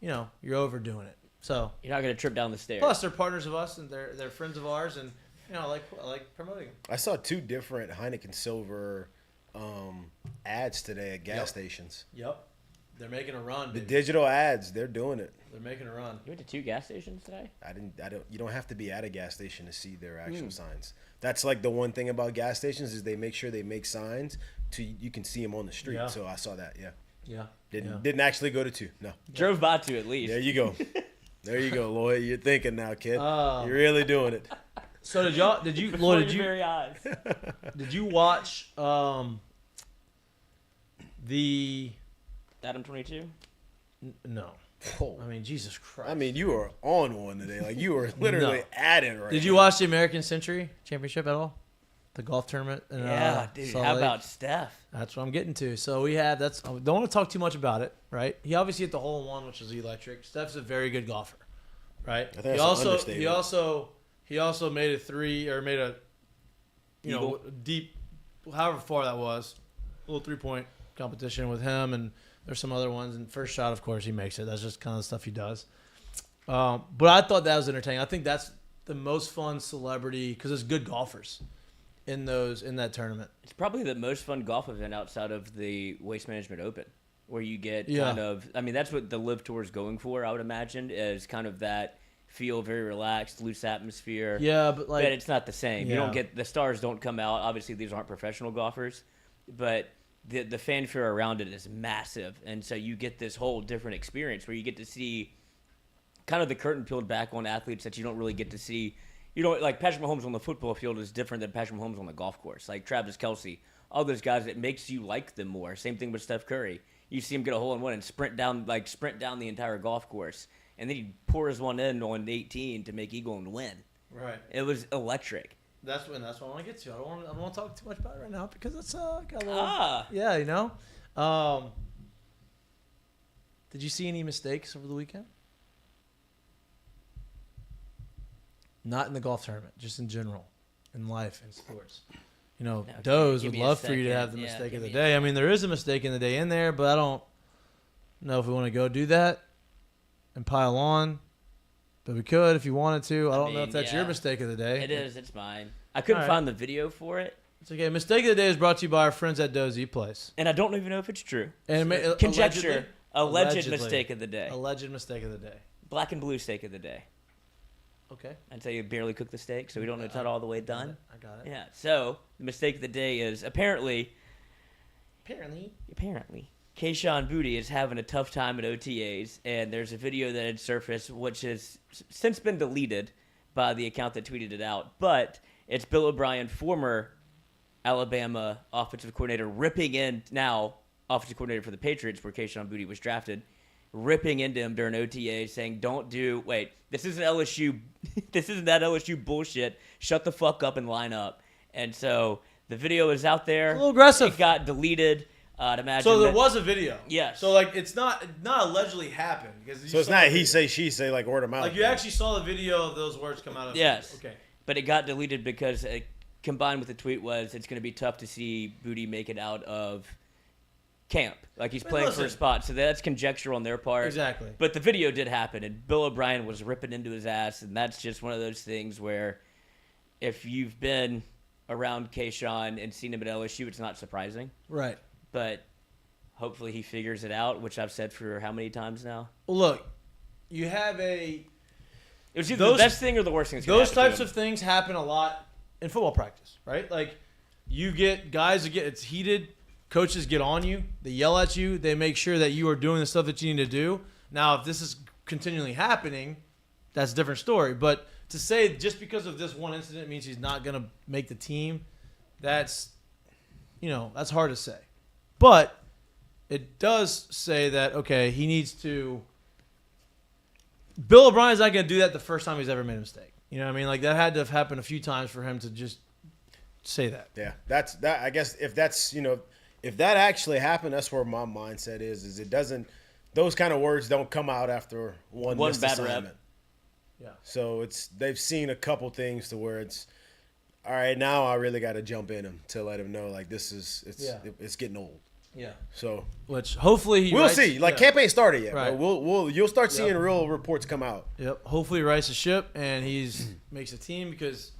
you're overdoing it. So You're not gonna trip down the stairs. plus they're partners of us and they're friends of ours, and I like promoting them. I saw 2 different Heineken Silver ads today at gas stations. Yep, they're making a run. The Baby. digital ads, they're doing it. They're making a run. You went to 2 gas stations today? You don't have to be at a gas station to see their actual signs. That's like the one thing about gas stations is they make sure they make signs you can see them on the street. Yeah. So I saw that. Yeah. Yeah. Didn't actually go to 2. No. Drove by 2 at least. There you go. There you go, Loer. You're thinking now, kid. Oh. You're really doing it. So did you Before Lloyd, your very eyes. did you watch the Adam 22. no. Oh. I mean, Jesus Christ. I mean, you were on one today. Like you were literally No. at it right Did you now. watch the American Century Championship at all? The golf tournament? In, Yeah, dude. Salt How Lake? about Steph? That's what I'm getting to. So we have I don't want to talk too much about it, right? He obviously hit the hole in one, which was electric. Steph's a very good golfer, right? I think that's an understatement. He also made a 3 or made a Eagle? deep, however far that was, a little 3-point competition with him, and there's some other ones. And first shot, of course, he makes it. That's just kind of the stuff he does. But I thought that was entertaining. I think that's the most fun celebrity because it's good golfers in that tournament. It's probably the most fun golf event outside of the Waste Management Open, where you get Yeah. kind of. I mean, that's what the Live Tour is going for. I would imagine is kind of that feel very relaxed, loose atmosphere. Yeah, but like But it's not the same. You Yeah. don't get the stars don't come out. Obviously, these aren't professional golfers, but the fanfare around it is massive, and so you get this whole different experience where you get to see kind of the curtain peeled back on athletes that you don't really get to see. You know, like Patrick Mahomes on the football field is different than Patrick Mahomes on the golf course. Like Travis Kelce, all those guys, it makes you like them more. Same thing with Steph Curry. You see him get a hole in one and sprint down the entire golf course, and then he pours one in on 18 to make eagle and win. right. It was electric. That's what I want to get to. I don't want to talk too much about it right now because it's got a little. Yeah, Did you see any mistakes over the weekend? Not in the golf tournament, just in general, in life, in sports. Doze give would me a love for you to second. have the Yeah, mistake give of the me a day. I mean, there is a mistake in the day in there, but I don't know if we want to go do that and pile on. But we could if you wanted to. I don't know if mean, that's your yeah. mistake of the day. It is. It's mine. I couldn't All right. find the video for it, It's okay. Mistake of the day is brought to you by our friends at Dozy Place. and I don't even know if it's true. And Conjecture. Alleged Allegedly. mistake of the day. Alleged mistake of the day. Black and blue steak of the day. Okay. I'd say you barely cooked the steak, so we don't know it's not all the way done. I got it. Yeah. So the mistake of the day is apparently Keyshawn Booty is having a tough time at OTAs, and there's a video that had surfaced, which has since been deleted by the account that tweeted it out. But it's Bill O'Brien, former Alabama offensive coordinator, ripping in now offensive coordinator for the Patriots, where Keyshawn Booty was drafted, ripping into him during OTA, saying, this isn't LSU, this isn't that LSU bullshit. Shut the fuck up and line up. And so The video is out there. A little aggressive. It got deleted. I'd imagine. So there was a video. Yes. So like it's not allegedly happened because So it's not he say she say like word of mouth. Like you actually saw the video of those words come out of. Yes. Okay. But it got deleted because combined with the tweet was it's going to be tough to see Booty make it out of camp. Like he's playing for a spot. So that's conjecture on their part. Exactly. But the video did happen, and Bill O'Brien was ripping into his ass, and that's just one of those things where if you've been around Kayshawn and seen him at LSU, it's not surprising. Right. But hopefully he figures it out, which I've said for how many times now? Well, look, you have It was either the best thing or the worst thing. Those types of things happen a lot in football practice, right? Like you get guys that it's heated. Coaches get on you. They yell at you. They make sure that you are doing the stuff that you need to do. Now, if this is continually happening, that's a different story. But to say just because of this one incident means he's not going to make the team, that's hard to say. But it does say that, okay, he needs to – Bill O'Brien's not going to do that the first time he's ever made a mistake. You know what I mean? Like that had to have happened a few times for him to just say that. Yeah, that's that. I guess if that's if that actually happened, that's where my mindset is it doesn't – those kind of words don't come out after one missed bad assignment. rep. Yeah. So they've seen a couple things to where it's all right. Now I really got to jump in him to let him know like it's getting old. Yeah. So which hopefully we'll see. Like camp ain't started yet. Right. But you'll start seeing real reports come out. Yep. Hopefully he rights the ship and he's makes a team because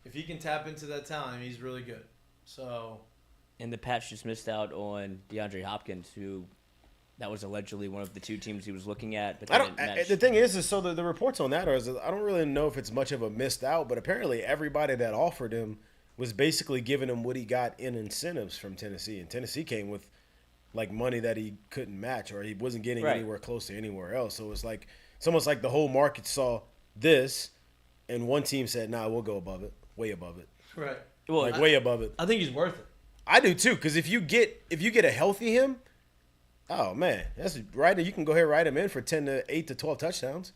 if he can tap into that talent, he's really good. So. And the Pats just missed out on DeAndre Hopkins, who. That was allegedly one of the two teams he was looking at. But the thing is so the reports on that I don't really know if it's much of a missed out, but apparently everybody that offered him was basically giving him what he got in incentives from Tennessee. And Tennessee came with like money that he couldn't match or he wasn't getting anywhere close to anywhere else. So it's almost like the whole market saw this and one team said, nah, we'll go above it, way above it. Right. Well, way above it. I think he's worth it. I do too, because if you get a healthy him, oh, man, that's right. You can go ahead and write him in for 8 to 12 touchdowns.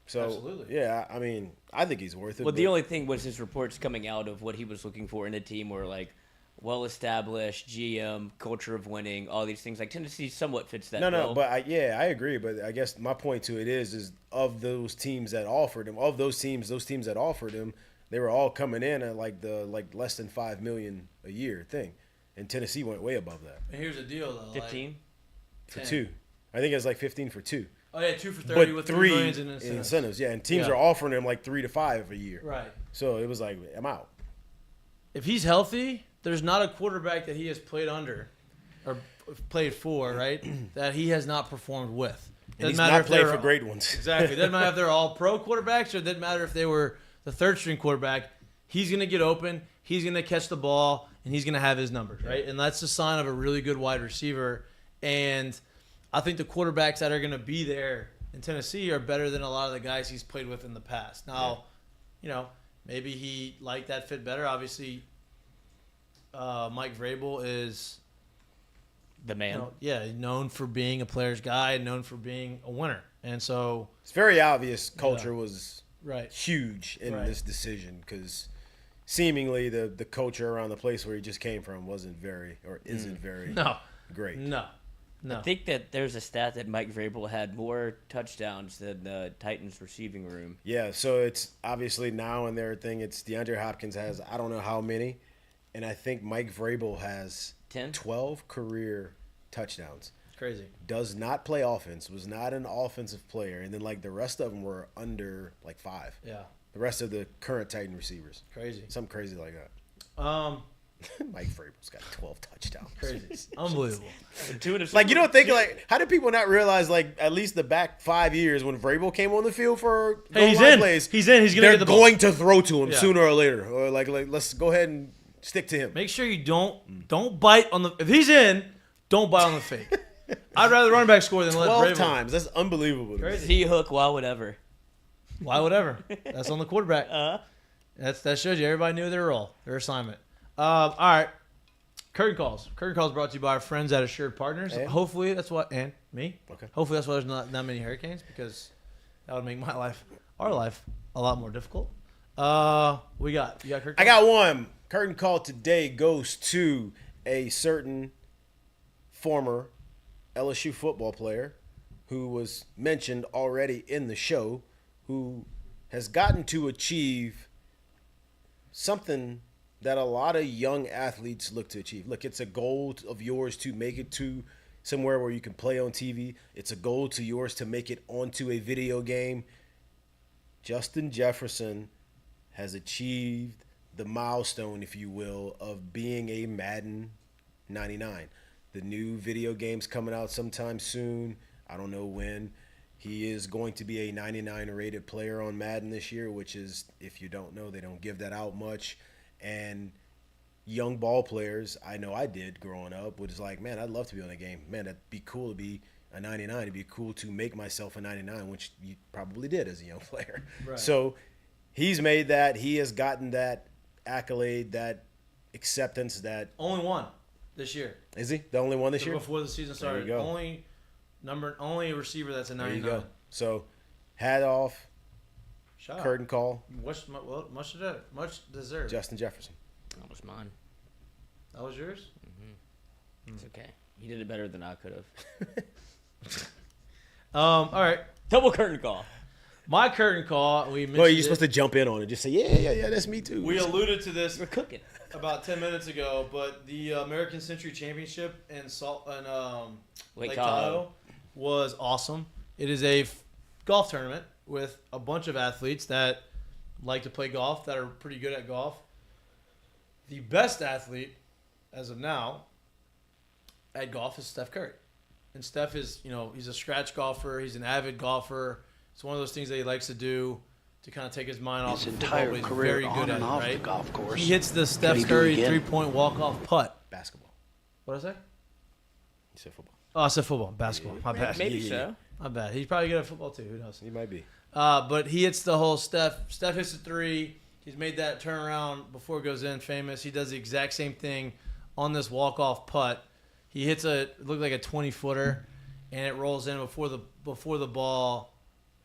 So, absolutely. Yeah, I mean, I think he's worth it. Well, the only thing was his reports coming out of what he was looking for in a team were like well-established, GM, culture of winning, all these things. Like Tennessee somewhat fits that bill. No, but I agree. But I guess my point to it is of those teams that offered him, that offered him, they were all coming in at like less than $5 million a year thing. And Tennessee went way above that. And here's the deal, though. 15? For 2. I think it was like 15 for 2. Oh, yeah, 2 for 30 but with 3 millions in incentives. Yeah, and teams are offering him like 3 to 5 a year. Right. So it was like, I'm out. If he's healthy, there's not a quarterback that he has played under or played for, right, that he has not performed with. And he's not played for great ones. Exactly. It doesn't matter if they're all pro quarterbacks or it doesn't matter if they were the third-string quarterback. He's going to get open. He's going to catch the ball, and he's going to have his numbers, right? And that's the sign of a really good wide receiver. And I think the quarterbacks that are going to be there in Tennessee are better than a lot of the guys he's played with in the past. Now, maybe he liked that fit better. Obviously, Mike Vrabel is the man. Known for being a player's guy, known for being a winner. And so it's very obvious culture was right. huge in this decision because seemingly the culture around the place where he just came from isn't very great. No. I think that there's a stat that Mike Vrabel had more touchdowns than the Titans receiving room. Yeah, so it's obviously now in their thing, it's DeAndre Hopkins has I don't know how many, and I think Mike Vrabel has 12 career touchdowns. Crazy. Does not play offense, was not an offensive player, and then like the rest of them were under like 5. Yeah. The rest of the current Titan receivers. Crazy. Something crazy like that. Mike Vrabel's got 12 touchdowns. Crazy. Unbelievable. Like, you don't think, like, how did people not realize, like, at least the back 5 years when Vrabel came on the field for he's in. plays, he's in. He's going to get the ball. They're going to throw to him sooner or later. Or, like, let's go ahead and stick to him. Make sure you don't bite on the – if he's in, don't bite on the fake. I'd rather running back score than let Vrabel. 12 times. That's unbelievable. T-hook, why whatever. Why whatever. That's on the quarterback. That shows you everybody knew their role, their assignment. All right. Curtain calls. Curtain calls brought to you by our friends at Assured Partners. And? Hopefully that's what – and me. Okay. Hopefully that's why there's not that many hurricanes because that would make our life, a lot more difficult. You got curtain calls? I got one. Curtain call today goes to a certain former LSU football player who was mentioned already in the show, who has gotten to achieve something that a lot of young athletes look to achieve. Look, it's a goal of yours to make it to somewhere where you can play on TV. It's a goal to yours to make it onto a video game. Justin Jefferson has achieved the milestone, if you will, of being a Madden 99. The new video game's coming out sometime soon. I don't know when. He is going to be a 99 rated player on Madden this year, which is, if you don't know, they don't give that out much. And young ball players, I know I did growing up, was like, man, I'd love to be on a game. Man, that'd be cool to be a 99. It'd be cool to make myself a 99, which you probably did as a young player. Right. So he's made that. He has gotten that accolade, that acceptance. That Only one this year. is he the only one this year? Before the season started. There you go. Only receiver that's a There 99. you go. So hat off, Shout out. curtain call, Much deserved. Justin Jefferson. That was mine. That was yours? It's okay. He did it better than I could have. All right. Double curtain call. My curtain call, we mentioned Well, you're it. supposed to jump in on it. Just say, yeah, that's me too. We alluded to this We're cooking. about 10 minutes ago, but the American Century Championship in Lake Tahoe was awesome. It is a golf tournament with a bunch of athletes that like to play golf, that are pretty good at golf. The best athlete, as of now, at golf is Steph Curry. And Steph is, he's a scratch golfer. He's an avid golfer. It's one of those things that he likes to do to kind of take his mind off His of football, entire but he's career very on good at and it, off right? the golf course. He hits the Can Steph he do it Curry again? three-point walk-off putt. Basketball. What did I say? You said football. Oh, I said football. Basketball. My bad. Maybe so. My bad. He's probably good at football, too. Who knows? He might be. But he hits the whole Steph hits the three. He's made that turnaround before it goes in, famous. He does the exact same thing on this walk-off putt. He hits it looked like a 20-footer, and it rolls in before the ball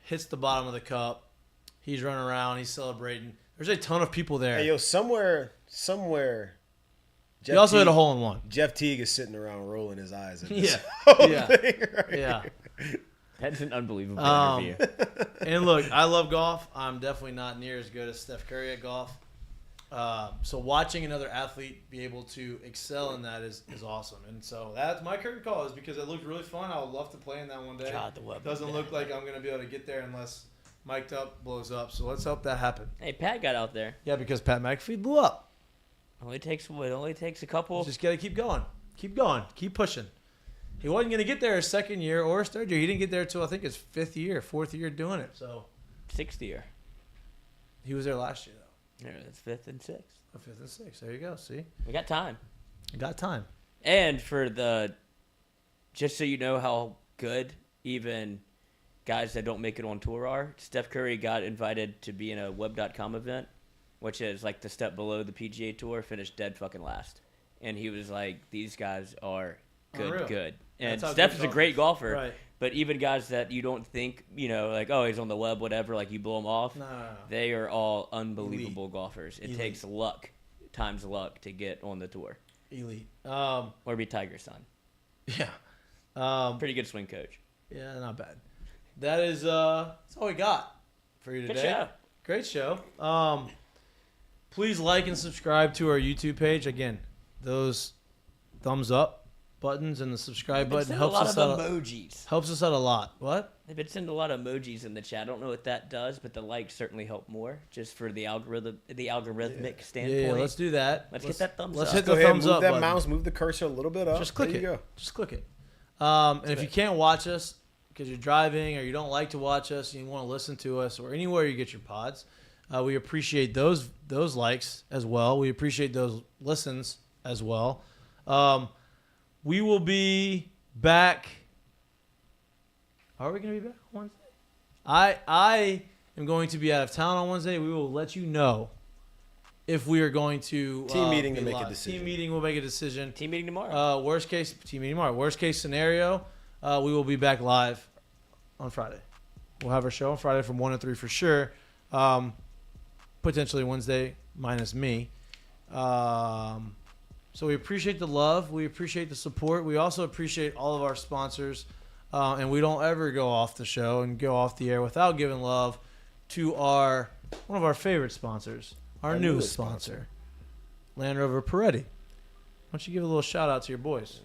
hits the bottom of the cup. He's running around. He's celebrating. There's a ton of people there. Hey, yo, somewhere. He also hit a hole-in-one. Jeff Teague is sitting around rolling his eyes at Yeah. this whole Yeah. thing right Yeah. here. That's an unbelievable interview. And look, I love golf. I'm definitely not near as good as Steph Curry at golf. So watching another athlete be able to excel in that is awesome. And so that's my curtain call, is because it looked really fun. I would love to play in that one day. God, the web Doesn't look like I'm going to be able to get there unless Mik'd Up blows up. So let's hope that happens. Hey, Pat got out there. Yeah, because Pat McAfee blew up. It only takes a couple. Just got to keep going. Keep going. Keep pushing. He wasn't going to get there his second year or his third year. He didn't get there until I think his fourth year doing it. So 6th year. he was there last year, though. Yeah, that's 5th and 6th. Oh, 5th and 6th. There you go. See? We got time. I got time. And just so you know how good even guys that don't make it on tour are, Steph Curry got invited to be in a web.com event, which is like the step below the PGA Tour, finished dead fucking last. And he was like, these guys are Unreal. good. And That's how Steph good is a golf great is. golfer. Right. But even guys that you don't think, like, oh, he's on the web, whatever, like you blow him off, No. they are all unbelievable golfers. It Elite. takes luck times luck to get on the tour. Elite. Or be Tiger's son. Yeah. Pretty good swing coach. Yeah, not bad. That is that's all we got for you Good today. show. Great show. Please like and subscribe to our YouTube page. Again, those thumbs up buttons and the subscribe button Send helps a lot us of out. emojis. Helps us out a lot. What? They've been sending a lot of emojis in the chat. I don't know what that does, but the likes certainly help more, just for the algorithmic standpoint. Yeah, let's do that. Let's get that thumbs let's up. hit Go the ahead, thumbs move up that button. mouse, move the cursor a little bit up. Just click there it. You go. Just click it. And if you can't watch us because you're driving or you don't like to watch us and you want to listen to us or anywhere you get your pods, we appreciate those likes as well. We appreciate those listens as well. We will be back. Are we going to be back on Wednesday? I am going to be out of town on Wednesday. We will let you know if we are going to Team meeting be to make a live. decision. Team meeting will make a decision. Team meeting tomorrow. Worst case scenario, we will be back live on Friday. We'll have our show on Friday from 1 to 3 for sure. Potentially Wednesday minus me. So we appreciate the love. We appreciate the support. We also appreciate all of our sponsors. And we don't ever go off the show and go off the air without giving love to one of our favorite sponsors, our newest sponsor, Land Rover Peretti. Why don't you give a little shout out to your boys?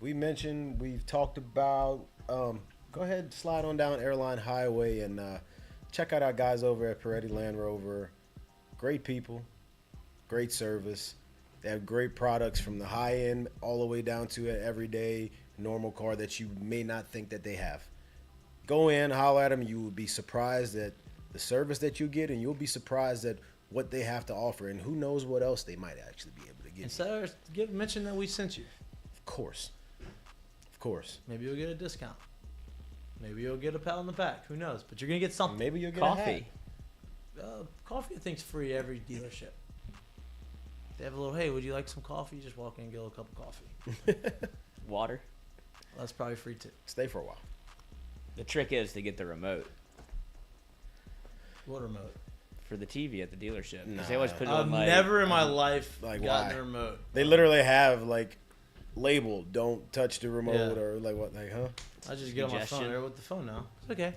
We've talked about. Go ahead, slide on down Airline Highway and check out our guys over at Peretti Land Rover. Great people, great service. They have great products from the high end all the way down to an everyday normal car that you may not think that they have. Go in, holler at them. You will be surprised at the service that you get, and you'll be surprised at what they have to offer, and who knows what else they might actually be able to give. Instead of mention that we sent you. Of course. Maybe you'll get a discount. Maybe you'll get a pat on the back. Who knows? But you're gonna get something. Maybe you'll get Coffee. a hat. Coffee, I think, is free every dealership. They have a little. Hey, would you like some coffee? You just walk in and get a little cup of coffee. Water. Well, that's probably free too. Stay for a while. The trick is to get the remote What remote? for the TV at the dealership. 'Cause they always put it I've on like. never in my life Like, gotten why? a remote. They literally have like labeled "Don't touch the remote" Yeah. or like what? Like, huh? I just get on my phone. Suggestion. There with the phone now. It's okay.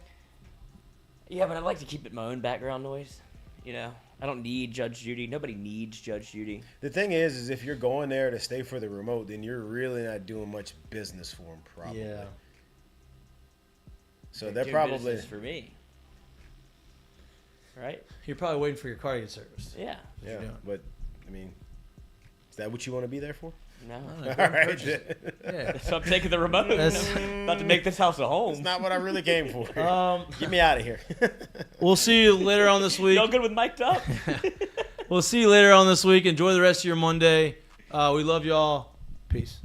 Yeah, but I like to keep it my own background noise. You know, I don't need Judge Judy. Nobody needs Judge Judy. The thing is if you're going there to stay for the remote, then you're really not doing much business for them, probably. Yeah. So they're Doing probably business for me. Right? You're probably waiting for your car to get serviced. Yeah. yeah. doing. But I mean, is that what you want to be there for? No. All right. Yeah. So I'm taking the remote. That's- About to make this house a home. That's not what I really came for. Um, Get me out of here. We'll see you later on this week. Y'all good with mic'd up? We'll see you later on this week. Enjoy the rest of your Monday. We love y'all. Peace.